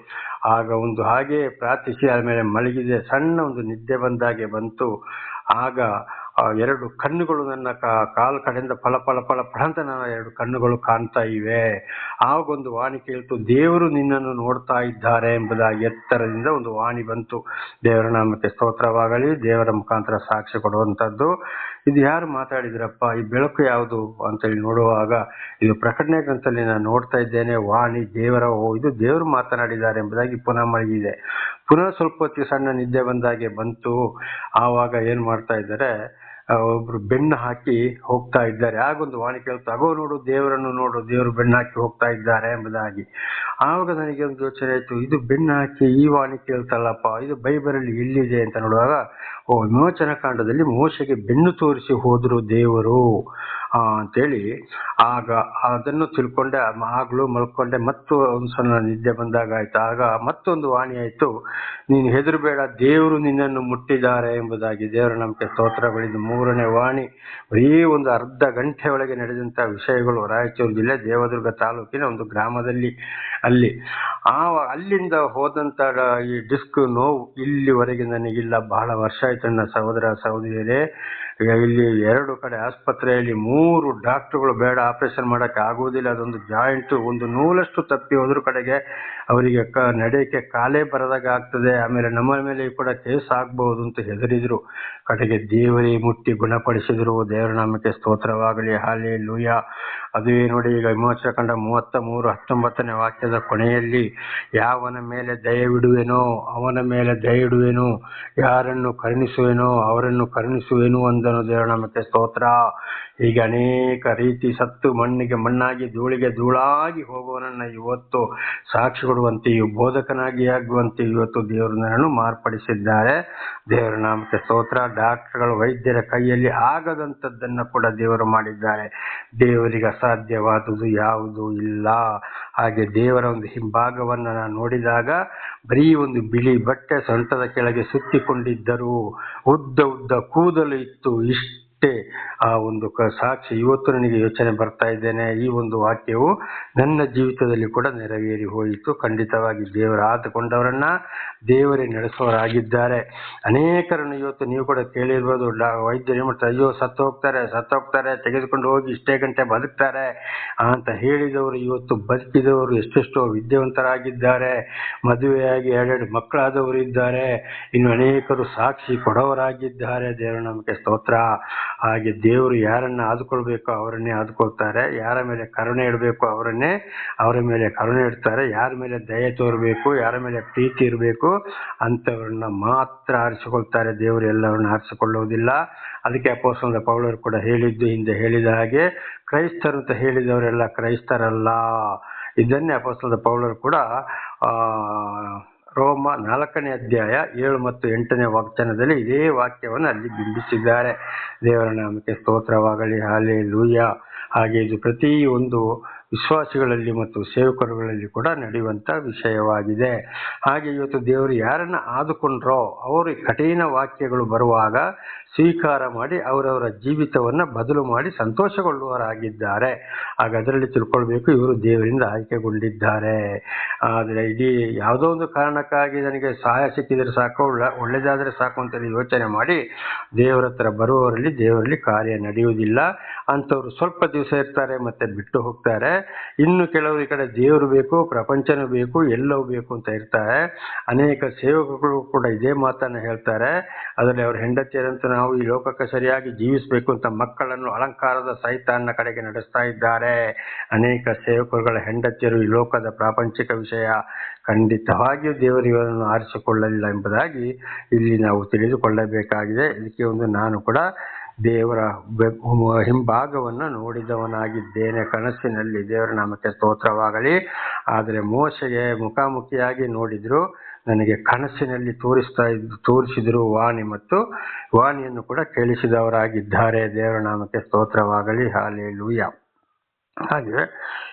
ಆಗ ಒಂದು ಹಾಗೆ ಪ್ರಾರ್ಥಿಸಿ ಆದಮೇಲೆ ಮಲಗಿದೆ. ಸಣ್ಣ ಒಂದು ನಿದ್ದೆ ಬಂದಾಗೆ ಬಂತು. ಆಗ ಎರಡು ಕಣ್ಣುಗಳು ನನ್ನ ಕಾಲು ಕಡೆಯಿಂದ ಫಲ ಫಲ ಫಲ ಫಲ ಅಂತ ನನ್ನ ಎರಡು ಕಣ್ಣುಗಳು ಕಾಣ್ತಾ ಇವೆ. ಆಗೊಂದು ವಾಣಿ ಕೇಳ್ತು, ದೇವರು ನಿನ್ನನ್ನು ನೋಡ್ತಾ ಇದ್ದಾರೆ ಎಂಬುದಾಗಿ ಎತ್ತರದಿಂದ ಒಂದು ವಾಣಿ ಬಂತು. ದೇವರ ನಾಮಕ್ಕೆ ಸ್ತೋತ್ರವಾಗಲಿ. ದೇವರ ಮುಖಾಂತರ ಸಾಕ್ಷಿ ಕೊಡುವಂಥದ್ದು. ಇದು ಯಾರು ಮಾತಾಡಿದ್ರಪ್ಪ, ಈ ಬೆಳಕು ಯಾವುದು ಅಂತೇಳಿ ನೋಡುವಾಗ ಇದು ಪ್ರಕಟಣೆ ಗ್ರಂಥದಲ್ಲಿ ನಾನು ನೋಡ್ತಾ ಇದ್ದೇನೆ. ವಾಣಿ ದೇವರ, ಇದು ದೇವರು ಮಾತನಾಡಿದ್ದಾರೆ ಎಂಬುದಾಗಿ ಪುನಃ ಮಲಗಿದೆ. ಪುನಃ ಸ್ವಲ್ಪ ಹೊತ್ತಿಗೆ ಸಣ್ಣ ನಿದ್ದೆ ಬಂದಾಗೆ ಬಂತು. ಆವಾಗ ಏನ್ ಮಾಡ್ತಾ ಇದ್ದಾರೆ, ಒಬ್ರು ಬೆನ್ನು ಹಾಕಿ ಹೋಗ್ತಾ ಇದ್ದಾರೆ. ಆಗೊಂದು ವಾಣಿ ಕೇಳ್ತಾ, ಅಗೋ ನೋಡು ದೇವರನ್ನು ನೋಡು, ದೇವರು ಬೆನ್ನು ಹಾಕಿ ಹೋಗ್ತಾ ಇದ್ದಾರೆ ಎಂಬುದಾಗಿ. ಆವಾಗ ನನಗೆ ಒಂದು ಯೋಚನೆ ಆಯ್ತು, ಇದು ಬೆನ್ನು ಹಾಕಿ ಈ ವಾಣಿ ಕೇಳ್ತಲ್ಲಪ್ಪ, ಇದು ಬೈಬಲಲ್ಲಿ ಎಲ್ಲಿದೆ ಅಂತ ನೋಡುವಾಗ, ವಿಮೋಚನ ಕಾಂಡದಲ್ಲಿ ಮೋಶೆಗೆ ಬೆನ್ನು ತೋರಿಸಿ ಹೋದ್ರು ದೇವರು ಅಂತೇಳಿ. ಆಗ ಅದನ್ನು ತಿಳ್ಕೊಂಡೆ. ಆಗ್ಲೂ ಮಲ್ಕೊಂಡೆ. ಮತ್ತು ಒಂದು ಸಣ್ಣ ನಿದ್ದೆ ಬಂದಾಗ ಆಯ್ತು. ಆಗ ಮತ್ತೊಂದು ವಾಣಿ ಆಯ್ತು, ನೀನು ಹೆದರಬೇಡ, ದೇವರು ನಿನ್ನನ್ನು ಮುಟ್ಟಿದ್ದಾರೆ ಎಂಬುದಾಗಿ. ದೇವರ ನಂಬಿಕೆ ಸ್ತೋತ್ರಗಳಿದ್ದು ಮೂರನೇ ವಾಣಿ. ಬರೀ ಒಂದು ಅರ್ಧ ಗಂಟೆ ಒಳಗೆ ನಡೆದಂತ ವಿಷಯಗಳು. ರಾಯಚೂರು ಜಿಲ್ಲೆ ದೇವದುರ್ಗ ತಾಲೂಕಿನ ಒಂದು ಗ್ರಾಮದಲ್ಲಿ. ಅಲ್ಲಿಂದ ಹೋದಂತ ಈ ಡಿಸ್ಕ್ ನೋವು ಇಲ್ಲಿವರೆಗೆ ನನಗಿಲ್ಲ. ಬಹಳ ವರ್ಷ ಆಯ್ತು ನನ್ನ ಸಹೋದರ ಸಹೋದರಿಯರೇ. ಇಲ್ಲಿ 2 ಕಡೆ ಆಸ್ಪತ್ರೆಯಲ್ಲಿ 3 ಡಾಕ್ಟರ್ಗಳು ಬೇಡ, ಆಪರೇಷನ್ ಮಾಡಕ್ಕೆ ಆಗುವುದಿಲ್ಲ, ಅದೊಂದು ಜಾಯಿಂಟ್ ಒಂದು ನೂಲಷ್ಟು ತಪ್ಪಿ ಹೋದ್ರ ಕಡೆಗೆ ಅವರಿಗೆ ನಡೆಯಕ್ಕೆ ಕಾಲೇ ಬರದಾಗ ಆಗ್ತದೆ, ಆಮೇಲೆ ನಮ್ಮ ಮೇಲೆ ಕೂಡ ಕೇಸ್ ಆಗ್ಬಹುದು ಅಂತ ಹೆದರಿದ್ರು. ಕಡೆಗೆ ದೇವರೇ ಮುಟ್ಟಿ ಗುಣಪಡಿಸಿದ್ರು. ದೇವರ ನಾಮಕ್ಕೆ ಸ್ತೋತ್ರವಾಗಲಿ, ಹಾಲೆಲೂಯಾ. ಅದುವೇ ನೋಡಿ, ಈಗ ವಿಮೋಚನ ಕಂಡ 33:19 ವಾಕ್ಯದ ಕೊನೆಯಲ್ಲಿ, ಯಾವನ ಮೇಲೆ ದಯವಿಡುವೆನೋ ಅವನ ಮೇಲೆ ದಯವಿಡುವೆನು, ಯಾರನ್ನು ಕರುಣಿಸುವೆನೋ ಅವರನ್ನು ಕರುಣಿಸುವೆನು ಅಂದ ಮಾಡಿದ್ದನು. ದೇವರ ನಾಮಕ್ಕೆ ಸ್ತೋತ್ರ. ಹೀಗೆ ಅನೇಕ ರೀತಿ ಸತ್ತು ಮಣ್ಣಿಗೆ ಮಣ್ಣಾಗಿ ಧೂಳಿಗೆ ಧೂಳಾಗಿ ಹೋಗುವವನನ್ನ ಇವತ್ತು ಸಾಕ್ಷಿ ಕೊಡುವಂತೆಯೂ ಬೋಧಕನಾಗಿ ಆಗುವಂತೆಯೂ ಇವತ್ತು ದೇವರು ನನ್ನನ್ನು ಮಾರ್ಪಡಿಸಿದ್ದಾರೆ. ದೇವರ ನಾಮಕ್ಕೆ ಸ್ತೋತ್ರ. ಡಾಕ್ಟರ್ಗಳು ವೈದ್ಯರ ಕೈಯಲ್ಲಿ ಆಗದಂಥದ್ದನ್ನು ಕೂಡ ದೇವರು ಮಾಡಿದ್ದಾರೆ. ದೇವರಿಗೆ ಅಸಾಧ್ಯವಾದುದು ಯಾವುದೂ ಇಲ್ಲ. ಹಾಗೆ ದೇವರ ಒಂದು ಹಿಂಭಾಗವನ್ನು ನಾನು ನೋಡಿದಾಗ ಬರೀ ಒಂದು ಬಿಳಿ ಬಟ್ಟೆ ಸೊಂಟದ ಕೆಳಗೆ ಸುತ್ತಿಕೊಂಡಿದ್ದರು, ಉದ್ದ ಉದ್ದ ಕೂದಲು ಇತ್ತು. ಇಷ್ಟೇ ಆ ಒಂದು ಸಾಕ್ಷಿ ಇವತ್ತು ನನಗೆ ಯೋಚನೆ ಬರ್ತಾ ಇದ್ದೇನೆ. ಈ ಒಂದು ವಾಕ್ಯವು ನನ್ನ ಜೀವಿತದಲ್ಲಿ ಕೂಡ ನೆರವೇರಿ ಹೋಯಿತು. ಖಂಡಿತವಾಗಿ ದೇವರು ಆದುಕೊಂಡವರನ್ನ ದೇವರೇ ನಡೆಸುವವರಾಗಿದ್ದಾರೆ. ಅನೇಕರನ್ನು ಇವತ್ತು ನೀವು ಕೂಡ ಕೇಳಿರ್ಬೋದು, ವೈದ್ಯರು ಏನು ಮಾಡ್ತಾರೆ, ಅಯ್ಯೋ ಸತ್ತು ಹೋಗ್ತಾರೆ, ತೆಗೆದುಕೊಂಡು ಹೋಗಿ ಇಷ್ಟೇ ಗಂಟೆ ಬದುಕ್ತಾರೆ ಅಂತ ಹೇಳಿದವರು ಇವತ್ತು ಬದುಕಿದವರು ಎಷ್ಟೆಷ್ಟೋ ವಿದ್ಯಾವಂತರಾಗಿದ್ದಾರೆ. ಮದುವೆಯಾಗಿ 2 ಮಕ್ಕಳಾದವರು ಇದ್ದಾರೆ. ಇನ್ನು ಅನೇಕರು ಸಾಕ್ಷಿ ಕೊಡೋರಾಗಿದ್ದಾರೆ. ದೇವರ ನಮಗೆ ಸ್ತೋತ್ರ. ಹಾಗೆ ದೇವರು ಯಾರನ್ನ ಆದುಕೊಳ್ಬೇಕೋ ಅವರನ್ನೇ ಆದುಕೊಳ್ತಾರೆ. ಯಾರ ಮೇಲೆ ಕರುಣೆ ಇಡಬೇಕು ಅವರ ಮೇಲೆ ಕರುಣೆ ಇಡ್ತಾರೆ. ಯಾರ ಮೇಲೆ ದಯೆ ತೋರಬೇಕು, ಯಾರ ಮೇಲೆ ಪ್ರೀತಿ ಇರಬೇಕು ಅಂಥವ್ರನ್ನ ಮಾತ್ರ ಆರಿಸಿಕೊಳ್ತಾರೆ. ದೇವರು ಎಲ್ಲವನ್ನ ಆರಿಸಿಕೊಳ್ಳುವುದಿಲ್ಲ. ಅದಕ್ಕೆ ಅಪೊಸ್ತಲನಾದ ಪೌಲರು ಕೂಡ ಹೇಳಿದ್ದು, ಹಿಂದೆ ಹೇಳಿದ ಹಾಗೆ ಕ್ರೈಸ್ತರು ಅಂತ ಹೇಳಿದವರೆಲ್ಲ ಕ್ರೈಸ್ತರಲ್ಲ. ಇದನ್ನೇ ಅಪೊಸ್ತಲನಾದ ಪೌಲರು ಕೂಡ ರೋಮ 4ನೇ ಅಧ್ಯಾಯ 7 ಮತ್ತು 8ನೇ ವಚನದಲ್ಲಿ ಇದೇ ವಾಕ್ಯವನ್ನು ಅಲ್ಲಿ ಬಿಂಬಿಸಿದ್ದಾರೆ. ದೇವರ ನಾಮಕ್ಕೆ ಸ್ತೋತ್ರವಾಗಲಿ. ಹಲ್ಲೆಲೂಯಾ. ಹಾಗೆ ಇದು ಪ್ರತಿ ಒಂದು ವಿಶ್ವಾಸಿಗಳಲ್ಲಿ ಮತ್ತು ಸೇವಕರುಗಳಲ್ಲಿ ಕೂಡ ನಡೆಯುವಂಥ ವಿಷಯವಾಗಿದೆ. ಹಾಗೆ ಇವತ್ತು ದೇವರು ಯಾರನ್ನ ಆದುಕೊಂಡ್ರೋ ಅವರು ಕಠಿಣ ವಾಕ್ಯಗಳು ಬರುವಾಗ ಸ್ವೀಕಾರ ಮಾಡಿ ಅವರವರ ಜೀವಿತವನ್ನು ಬದಲು ಮಾಡಿ ಸಂತೋಷಗೊಳ್ಳುವವರಾಗಿದ್ದಾರೆ. ಆಗ ಅದರಲ್ಲಿ ತಿಳ್ಕೊಳ್ಬೇಕು, ಇವರು ದೇವರಿಂದ ಆಯ್ಕೆಗೊಂಡಿದ್ದಾರೆ. ಆದರೆ ಇಡೀ ಯಾವುದೋ ಒಂದು ಕಾರಣಕ್ಕಾಗಿ ನನಗೆ ಸಹಾಯ ಸಿಕ್ಕಿದರೆ ಸಾಕು, ಒಳ್ಳೆಯದಾದರೆ ಸಾಕು ಅಂತ ಯೋಚನೆ ಮಾಡಿ ದೇವರ ಹತ್ರ ಬರುವವರಲ್ಲಿ ದೇವರಲ್ಲಿ ಕಾರ್ಯ ನಡೆಯುವುದಿಲ್ಲ. ಅಂಥವ್ರು ಸ್ವಲ್ಪ ದಿವಸ ಇರ್ತಾರೆ, ಮತ್ತೆ ಬಿಟ್ಟು ಹೋಗ್ತಾರೆ. ಇನ್ನು ಕೆಲವರು ಈ ಕಡೆ ದೇವರು ಬೇಕು, ಪ್ರಪಂಚನೂ ಬೇಕು, ಎಲ್ಲವೂ ಬೇಕು ಅಂತ ಇರ್ತಾರೆ. ಅನೇಕ ಸೇವಕರು ಕೂಡ ಇದೇ ಮಾತನ್ನು ಹೇಳ್ತಾರೆ. ಅದರಲ್ಲಿ ಅವ್ರ ಹೆಂಡತಿಯರಂತೂ ನಾವು ಈ ಲೋಕಕ್ಕೆ ಸರಿಯಾಗಿ ಜೀವಿಸಬೇಕು ಅಂತ ಮಕ್ಕಳನ್ನು ಅಲಂಕಾರದ ಸೈತಾನ್ನ ಕಡೆಗೆ ನಡೆಸ್ತಾ ಇದ್ದಾರೆ. ಅನೇಕ ಸೇವಕರುಗಳ ಹೆಂಡತಿಯರು ಈ ಲೋಕದ ಪ್ರಾಪಂಚಿಕ ವಿಷಯ ಖಂಡಿತವಾಗಿಯೂ ದೇವರು ಇವರನ್ನು ಆರಿಸಿಕೊಳ್ಳಲಿಲ್ಲ ಎಂಬುದಾಗಿ ಇಲ್ಲಿ ನಾವು ತಿಳಿದುಕೊಳ್ಳಬೇಕಾಗಿದೆ. ಇದಕ್ಕೆ ಒಂದು ನಾನು ಕೂಡ ದೇವರ ಹಿಂಭಾಗವನ್ನು ನೋಡಿದವನಾಗಿದ್ದೇನೆ ಕನಸಿನಲ್ಲಿ. ದೇವರ ನಾಮಕ್ಕೆ ಸ್ತೋತ್ರವಾಗಲಿ. ಆದರೆ ಮೋಶೆಗೆ ಮುಖಾಮುಖಿಯಾಗಿ ನೋಡಿದ್ರು, ನನಗೆ ಕನಸಿನಲ್ಲಿ ತೋರಿಸಿದ್ರು ವಾಣಿ, ಮತ್ತು ವಾಣಿಯನ್ನು ಕೂಡ ಕೇಳಿಸಿದವರಾಗಿದ್ದಾರೆ. ದೇವರ ನಾಮಕ್ಕೆ ಸ್ತೋತ್ರವಾಗಲಿ. ಹಲ್ಲೆಲೂಯಾ. ಹಾಗೆ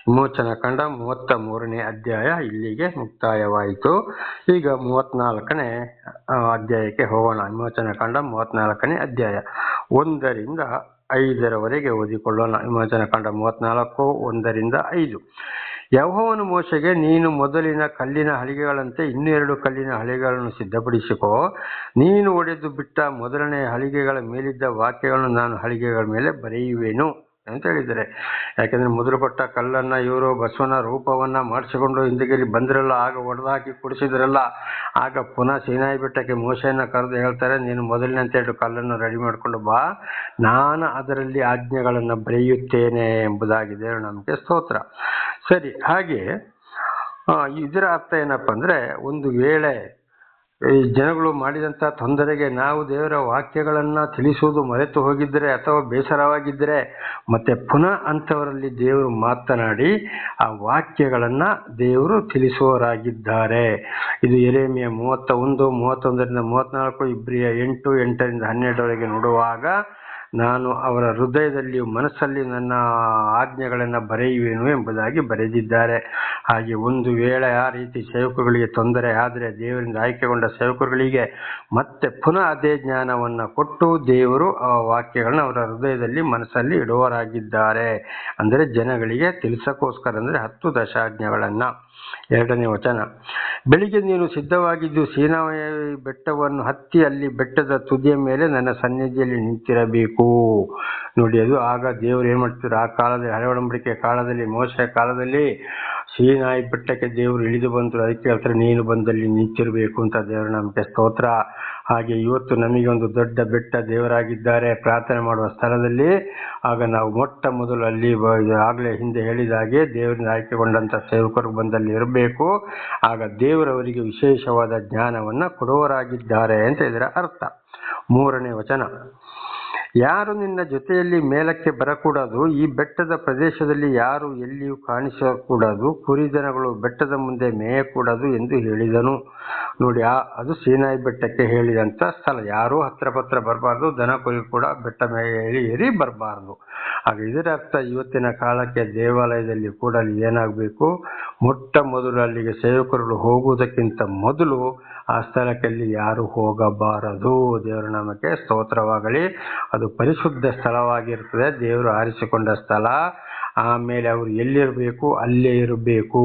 ವಿಮೋಚನಾ ಕಾಂಡ 33ನೇ ಅಧ್ಯಾಯ ಇಲ್ಲಿಗೆ ಮುಕ್ತಾಯವಾಯಿತು. ಈಗ 34ನೇ ಅಧ್ಯಾಯಕ್ಕೆ ಹೋಗೋಣ. ವಿಮೋಚನಾ ಕಾಂಡ 34ನೇ ಅಧ್ಯಾಯ 1ರಿಂದ 5ರವರೆಗೆ ಓದಿಕೊಳ್ಳೋಣ. ವಿಮೋಚನಾ ಕಾಂಡ 34 1ರಿಂದ 5. ಯೆಹೋವನು ಮೋಶೆಗೆ, ನೀನು ಮೊದಲಿನ ಕಲ್ಲಿನ ಹಲಿಗೆಗಳಂತೆ ಇನ್ನೂ 2 ಕಲ್ಲಿನ ಹಲಿಗೆಗಳನ್ನು ಸಿದ್ಧಪಡಿಸಿಕೋ. ನೀನು ಒಡೆದು ಬಿಟ್ಟ ಮೊದಲನೇ ಹಲಿಗೆಗಳ ಮೇಲಿದ್ದ ವಾಕ್ಯಗಳನ್ನು ನಾನು ಹಲಿಗೆಗಳ ಮೇಲೆ ಬರೆಯುವೆನು ಅಂತ ಹೇಳಿದ್ದಾರೆ. ಯಾಕೆಂದ್ರೆ ಮೊದಲು ಕೊಟ್ಟ ಕಲ್ಲನ್ನ ಇವರು ಬಸವನ ರೂಪವನ್ನ ಮಾಡಿಸಿಕೊಂಡು ಹಿಂದಿಗಿರಿ ಬಂದ್ರಲ್ಲ, ಆಗ ಒಡೆದಾಕಿ ಕುಡಿಸಿದ್ರಲ್ಲ. ಆಗ ಪುನಃ ಸೀನಾಯಿ ಬೆಟ್ಟಕ್ಕೆ ಮೋಶೆಯನ್ನ ಕರೆದು ಹೇಳ್ತಾರೆ, ನೀನು ಮೊದಲಿನಂತ 2 ಕಲ್ಲನ್ನು ರೆಡಿ ಮಾಡಿಕೊಂಡು ಬಾ, ನಾನು ಅದರಲ್ಲಿ ಆಜ್ಞೆಗಳನ್ನು ಬರೆಯುತ್ತೇನೆ ಎಂಬುದಾಗಿದೆ. ನಮಗೆ ಸ್ತೋತ್ರ. ಸರಿ. ಹಾಗೆ ಇದರ ಅರ್ಥ ಏನಪ್ಪ ಅಂದ್ರೆ, ಒಂದು ವೇಳೆ ಈ ಜನಗಳು ಮಾಡಿದಂಥ ತೊಂದರೆಗೆ ನಾವು ದೇವರ ವಾಕ್ಯಗಳನ್ನು ತಿಳಿಸುವುದು ಮರೆತು ಹೋಗಿದ್ದರೆ ಅಥವಾ ಬೇಸರವಾಗಿದ್ದರೆ ಮತ್ತೆ ಪುನಃ ಅಂಥವರಲ್ಲಿ ದೇವರು ಮಾತನಾಡಿ ಆ ವಾಕ್ಯಗಳನ್ನು ದೇವರು ತಿಳಿಸುವವರಾಗಿದ್ದಾರೆ. ಇದು ಯೆರೆಮೀಯ 31, 31ರಿಂದ 34, ಇಬ್ರಿಯ 8, 8ರಿಂದ 12 ನೋಡುವಾಗ, ನಾನು ಅವರ ಹೃದಯದಲ್ಲಿ ಮನಸ್ಸಲ್ಲಿ ನನ್ನ ಆಜ್ಞೆಗಳನ್ನು ಬರೆಯುವೆನು ಎಂಬುದಾಗಿ ಬರೆದಿದ್ದಾರೆ. ಹಾಗೆ ಒಂದು ವೇಳೆ ಆ ರೀತಿ ಸೇವಕರುಗಳಿಗೆ ತೊಂದರೆ ಆದರೆ ದೇವರಿಂದ ಆಯ್ಕೆಗೊಂಡ ಸೇವಕರುಗಳಿಗೆ ಮತ್ತೆ ಪುನಃ ಅದೇ ಜ್ಞಾನವನ್ನು ಕೊಟ್ಟು ದೇವರು ಆ ವಾಕ್ಯಗಳನ್ನ ಅವರ ಹೃದಯದಲ್ಲಿ ಮನಸ್ಸಲ್ಲಿ ಇಡುವವರಾಗಿದ್ದಾರೆ. ಅಂದರೆ ಜನಗಳಿಗೆ ತಿಳಿಸೋಕ್ಕೋಸ್ಕರ, ಅಂದರೆ 10 ದಶಾಜ್ಞೆಗಳನ್ನು. 2ನೇ ವಚನ. ಬೆಳಿಗ್ಗೆ ನೀನು ಸಿದ್ಧವಾಗಿದ್ದು ಸೀನಾಯಿ ಬೆಟ್ಟವನ್ನು ಹತ್ತಿ ಅಲ್ಲಿ ಬೆಟ್ಟದ ತುದಿಯ ಮೇಲೆ ನನ್ನ ಸನ್ನಿಧಿಯಲ್ಲಿ ನಿಂತಿರಬೇಕು. ನೋಡಿ, ಅದು ಆಗ ದೇವರು ಏನು ಮಾಡ್ತಿದ್ರು, ಆ ಕಾಲದಲ್ಲಿ ಹಳೆ ಒಡಂಬಡಿಕೆ ಕಾಲದಲ್ಲಿ, ಮೋಶೆಯ ಕಾಲದಲ್ಲಿ ಸೀನಾಯಿ ಬೆಟ್ಟಕ್ಕೆ ದೇವರು ಇಳಿದು ಬಂದರು. ಅದಕ್ಕೆ ಹೇಳ್ತಾರೆ, ನೀನು ಬಂದಲ್ಲಿ ನಿಂತಿರಬೇಕು ಅಂತ. ದೇವರ ನಮಗೆ ಸ್ತೋತ್ರ. ಹಾಗೆ ಇವತ್ತು ನಮಗೆ ಒಂದು ದೊಡ್ಡ ಬೆಟ್ಟ ದೇವರಾಗಿದ್ದಾರೆ ಪ್ರಾರ್ಥನೆ ಮಾಡುವ ಸ್ಥಳದಲ್ಲಿ. ಆಗ ನಾವು ಮೊಟ್ಟ ಮೊದಲು ಅಲ್ಲಿ ಆಗಲೇ ಹಿಂದೆ ಹೇಳಿದ ಹಾಗೆ ದೇವರಿಂದ ಆಯ್ಕೆಗೊಂಡಂಥ ಸೇವಕರು ಬಂದಲ್ಲಿ ಇರಬೇಕು. ಆಗ ದೇವರವರಿಗೆ ವಿಶೇಷವಾದ ಜ್ಞಾನವನ್ನು ಕೊಡುವವರಾಗಿದ್ದಾರೆ ಅಂತ ಇದರ ಅರ್ಥ. 3ನೇ ವಚನ. ಯಾರು ನಿನ್ನ ಜೊತೆಯಲ್ಲಿ ಮೇಲಕ್ಕೆ ಬರಕೂಡದು, ಈ ಬೆಟ್ಟದ ಪ್ರದೇಶದಲ್ಲಿ ಯಾರು ಎಲ್ಲಿಯೂ ಕಾಣಿಸಕೂಡದು, ಕುರಿದನಗಳು ಬೆಟ್ಟದ ಮುಂದೆ ಮೇಯಕೂಡದು ಎಂದು ಹೇಳಿದನು. ನೋಡಿ, ಅದು ಸೀನಾಯಿ ಬೆಟ್ಟಕ್ಕೆ ಹೇಳಿದಂಥ ಸ್ಥಳ. ಯಾರೂ ಹತ್ರ ಪತ್ರ ಬರಬಾರ್ದು, ದನ ಕುರಿ ಕೂಡ ಬೆಟ್ಟ ಮೇಲೆ ಏರಿ ಬರಬಾರ್ದು. ಆಗ ಇದರ ಅರ್ಥ, ಇವತ್ತಿನ ಕಾಲಕ್ಕೆ ದೇವಾಲಯದಲ್ಲಿ ಕೂಡ ಅಲ್ಲಿ ಏನಾಗಬೇಕು, ಮೊಟ್ಟ ಮೊದಲು ಅಲ್ಲಿಗೆ ಸೇವಕರುಗಳು ಹೋಗುವುದಕ್ಕಿಂತ ಮೊದಲು ಆ ಸ್ಥಳಕ್ಕೆ ಯಾರು ಹೋಗಬಾರದು. ದೇವರ ನಾಮಕ್ಕೆ ಸ್ತೋತ್ರವಾಗಲಿ. ಅದು ಪರಿಶುದ್ಧ ಸ್ಥಳವಾಗಿರ್ತದೆ, ದೇವರು ಆರಿಸಿಕೊಂಡ ಸ್ಥಳ. ಆಮೇಲೆ ಅವರು ಎಲ್ಲಿರಬೇಕು ಅಲ್ಲೇ ಇರಬೇಕು.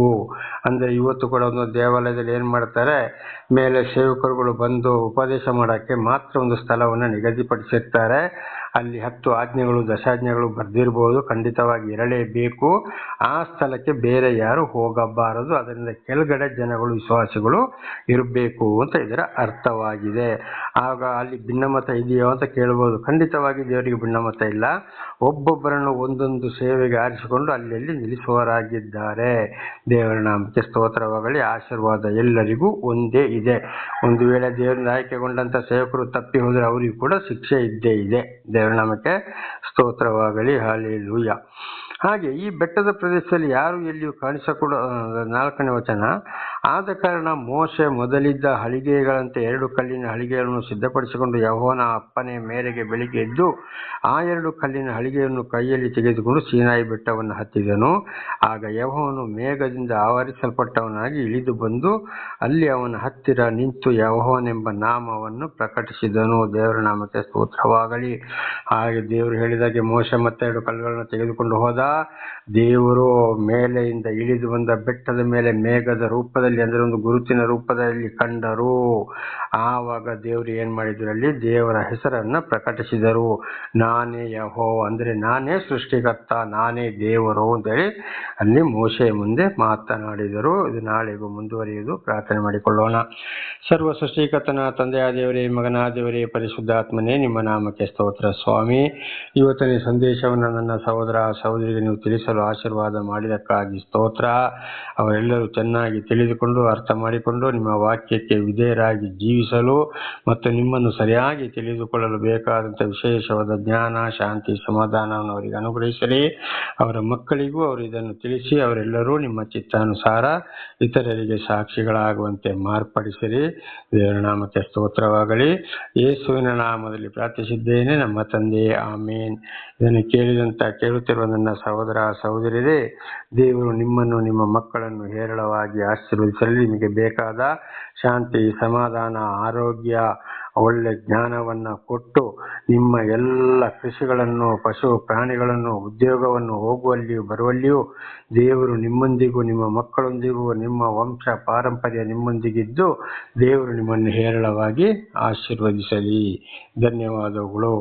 ಅಂದರೆ ಇವತ್ತು ಕೂಡ ಒಂದು ದೇವಾಲಯದಲ್ಲಿ ಏನು ಮಾಡ್ತಾರೆ, ಮೇಲೆ ಸೇವಕರುಗಳು ಬಂದು ಉಪದೇಶ ಮಾಡೋಕ್ಕೆ ಮಾತ್ರ ಒಂದು ಸ್ಥಳವನ್ನು ನಿಗದಿಪಡಿಸಿರ್ತಾರೆ. ಅಲ್ಲಿ 10 ಆಜ್ಞೆಗಳು, ದಶಾಜ್ಞೆಗಳು ಬರೆದಿರ್ಬೋದು, ಖಂಡಿತವಾಗಿ ಇರಲೇಬೇಕು. ಆ ಸ್ಥಳಕ್ಕೆ ಬೇರೆ ಯಾರು ಹೋಗಬಾರದು. ಅದರಿಂದ ಕೆಳಗಡೆ ಜನಗಳು, ವಿಶ್ವಾಸಿಗಳು ಇರಬೇಕು ಅಂತ ಇದರ ಅರ್ಥವಾಗಿದೆ. ಆಗ ಅಲ್ಲಿ ಭಿನ್ನಮತ ಇದೆಯೋ ಅಂತ ಕೇಳ್ಬೋದು. ಖಂಡಿತವಾಗಿ ದೇವರಿಗೆ ಭಿನ್ನಮತ ಇಲ್ಲ. ಒಬ್ಬೊಬ್ಬರನ್ನು ಒಂದೊಂದು ಸೇವೆಗೆ ಆರಿಸಿಕೊಂಡು ಅಲ್ಲಿ ನಿಲ್ಲಿಸುವವರಾಗಿದ್ದಾರೆ. ದೇವರ ನಾಮಕ್ಕೆ ಸ್ತೋತ್ರವಾಗಲಿ. ಆಶೀರ್ವಾದ ಎಲ್ಲರಿಗೂ ಒಂದೇ ಇದೆ. ಒಂದು ವೇಳೆ ದೇವರಿಂದ ಆಯ್ಕೆಗೊಂಡಂಥ ಸೇವಕರು ತಪ್ಪಿ ಹೋದರೆ ಅವರಿಗೂ ಕೂಡ ಶಿಕ್ಷೆ ಇದ್ದೇ ಇದೆ. ದೇವರ ನಾಮಕ್ಕೆ ಸ್ತೋತ್ರವಾಗಲಿ. ಹಲ್ಲೆಲೂಯಾ. ಹಾಗೆ ಈ ಬೆಟ್ಟದ ಪ್ರದೇಶದಲ್ಲಿ ಯಾರು ಎಲ್ಲಿಯೂ ಕಾಣಿಸಕೂಡ. 4ನೇ ವಚನ, ಆದ ಕಾರಣ ಮೋಶೆ ಮೊದಲಿದ್ದ ಹಲಿಗೆಗಳಂತೆ 2 ಕಲ್ಲಿನ ಹಲಿಗೆಗಳನ್ನು ಸಿದ್ಧಪಡಿಸಿಕೊಂಡು ಯೆಹೋವನ ಅಪ್ಪಣೆಯ ಮೇರೆಗೆ ಬೆಳಿಗ್ಗೆ ಎದ್ದು ಆ 2 ಕಲ್ಲಿನ ಹಲಿಗೆಯನ್ನು ಕೈಯಲ್ಲಿ ತೆಗೆದುಕೊಂಡು ಸೀನಾಯಿ ಬೆಟ್ಟವನ್ನು ಹತ್ತಿದನು. ಆಗ ಯೆಹೋವನು ಮೇಘದಿಂದ ಆವರಿಸಲ್ಪಟ್ಟವನಾಗಿ ಇಳಿದು ಬಂದು ಅಲ್ಲಿ ಅವನ ಹತ್ತಿರ ನಿಂತು ಯೆಹೋವನೆಂಬ ನಾಮವನ್ನು ಪ್ರಕಟಿಸಿದನು. ದೇವರ ನಾಮಕ್ಕೆ ಸ್ತೋತ್ರವಾಗಲಿ. ಹಾಗೆ ದೇವರು ಹೇಳಿದಾಗೆ ಮೋಶೆ ಮತ್ತೆ 2 ಕಲ್ಲುಗಳನ್ನು ತೆಗೆದುಕೊಂಡು ಹೋದ. ದೇವರು ಮೇಲೆಯಿಂದ ಇಳಿದು ಬಂದ ಬೆಟ್ಟದ ಮೇಲೆ ಮೇಘದ ರೂಪದಲ್ಲಿ, ಅಂದರೆ ಒಂದು ಗುರುತಿನ ರೂಪದಲ್ಲಿ ಕಂಡರು. ಆವಾಗ ದೇವರು ಏನು ಮಾಡಿದ್ರು, ಅಲ್ಲಿ ದೇವರ ಹೆಸರನ್ನು ಪ್ರಕಟಿಸಿದರು. ನಾನೇ ಯೆಹೋವ, ಅಂದರೆ ನಾನೇ ಸೃಷ್ಟಿಕರ್ತ, ನಾನೇ ದೇವರು ಅಂತೇಳಿ ಅಲ್ಲಿ ಮೋಶೆಯ ಮುಂದೆ ಮಾತನಾಡಿದರು. ಇದು ನಾಳೆಗೂ ಮುಂದುವರಿಯುವುದು. ಪ್ರಾರ್ಥನೆ ಮಾಡಿಕೊಳ್ಳೋಣ. ಸರ್ವ ಸೃಷ್ಟಿಕರ್ತನ ತಂದೆಯ ದೇವರೇ, ಮಗನ ದೇವರೇ, ಪರಿಶುದ್ಧಾತ್ಮನೇ, ನಿಮ್ಮ ನಾಮಕ್ಕೆ ಸ್ತೋತ್ರ ಸ್ವಾಮಿ. ಇವತ್ತಿನ ಸಂದೇಶವನ್ನು ನನ್ನ ಸಹೋದರ ಸಹೋದರಿಗೆ ನೀವು ತಿಳಿಸಲು ಆಶೀರ್ವಾದ ಮಾಡಿದಕ್ಕಾಗಿ ಸ್ತೋತ್ರ. ಅವರೆಲ್ಲರೂ ಚೆನ್ನಾಗಿ ತಿಳಿದುಕೊಂಡು ಅರ್ಥ ಮಾಡಿಕೊಂಡು ನಿಮ್ಮ ವಾಕ್ಯಕ್ಕೆ ವಿಧೇಯರಾಗಿ ಜೀವಿಸಲು ಮತ್ತು ನಿಮ್ಮನ್ನು ಸರಿಯಾಗಿ ತಿಳಿದುಕೊಳ್ಳಲು ಬೇಕಾದಂಥ ವಿಶೇಷವಾದ ಜ್ಞಾನ, ಶಾಂತಿ, ಸಮಾಧಾನವನ್ನು ಅವರಿಗೆ ಅನುಗ್ರಹಿಸಲಿ. ಅವರ ಮಕ್ಕಳಿಗೂ ಅವರು ಇದನ್ನು ತಿಳಿಸಿ ಅವರೆಲ್ಲರೂ ನಿಮ್ಮ ಚಿತ್ತಾನುಸಾರ ಇತರರಿಗೆ ಸಾಕ್ಷಿಗಳಾಗುವಂತೆ ಮಾರ್ಪಡಿಸಿರಿ. ದೇವರ ನಾಮಕ್ಕೆ ಸ್ತೋತ್ರವಾಗಲಿ. ಯೇಸುವಿನ ನಾಮದಲ್ಲಿ ಪ್ರಾರ್ಥಿಸಿದ್ದೇನೆ ನಮ್ಮ ತಂದೆಯೇ, ಆಮೇನ್. ಇದನ್ನು ಕೇಳುತ್ತಿರುವ ನನ್ನ ಸಹೋದರ ಸಹೋದರಿಯರೇ, ದೇವರು ನಿಮ್ಮನ್ನು, ನಿಮ್ಮ ಮಕ್ಕಳನ್ನು ಹೇರಳವಾಗಿ ಆಶೀರ್ವದಿಸಲಿ. ನಿಮಗೆ ಬೇಕಾದ ಶಾಂತಿ, ಸಮಾಧಾನ, ಆರೋಗ್ಯ, ಒಳ್ಳೆ ಜ್ಞಾನವನ್ನು ಕೊಟ್ಟು ನಿಮ್ಮ ಎಲ್ಲ ಕೃಷಿಗಳನ್ನು, ಪಶು ಪ್ರಾಣಿಗಳನ್ನು, ಉದ್ಯೋಗವನ್ನು ಹೋಗುವಲ್ಲಿಯೂ ಬರುವಲ್ಲಿಯೂ ದೇವರು ನಿಮ್ಮೊಂದಿಗೂ, ನಿಮ್ಮ ಮಕ್ಕಳೊಂದಿಗೂ, ನಿಮ್ಮ ವಂಶ ಪಾರಂಪರ್ಯ ನಿಮ್ಮೊಂದಿಗಿದ್ದು ದೇವರು ನಿಮ್ಮನ್ನು ಹೇರಳವಾಗಿ ಆಶೀರ್ವದಿಸಲಿ. ಧನ್ಯವಾದಗಳು.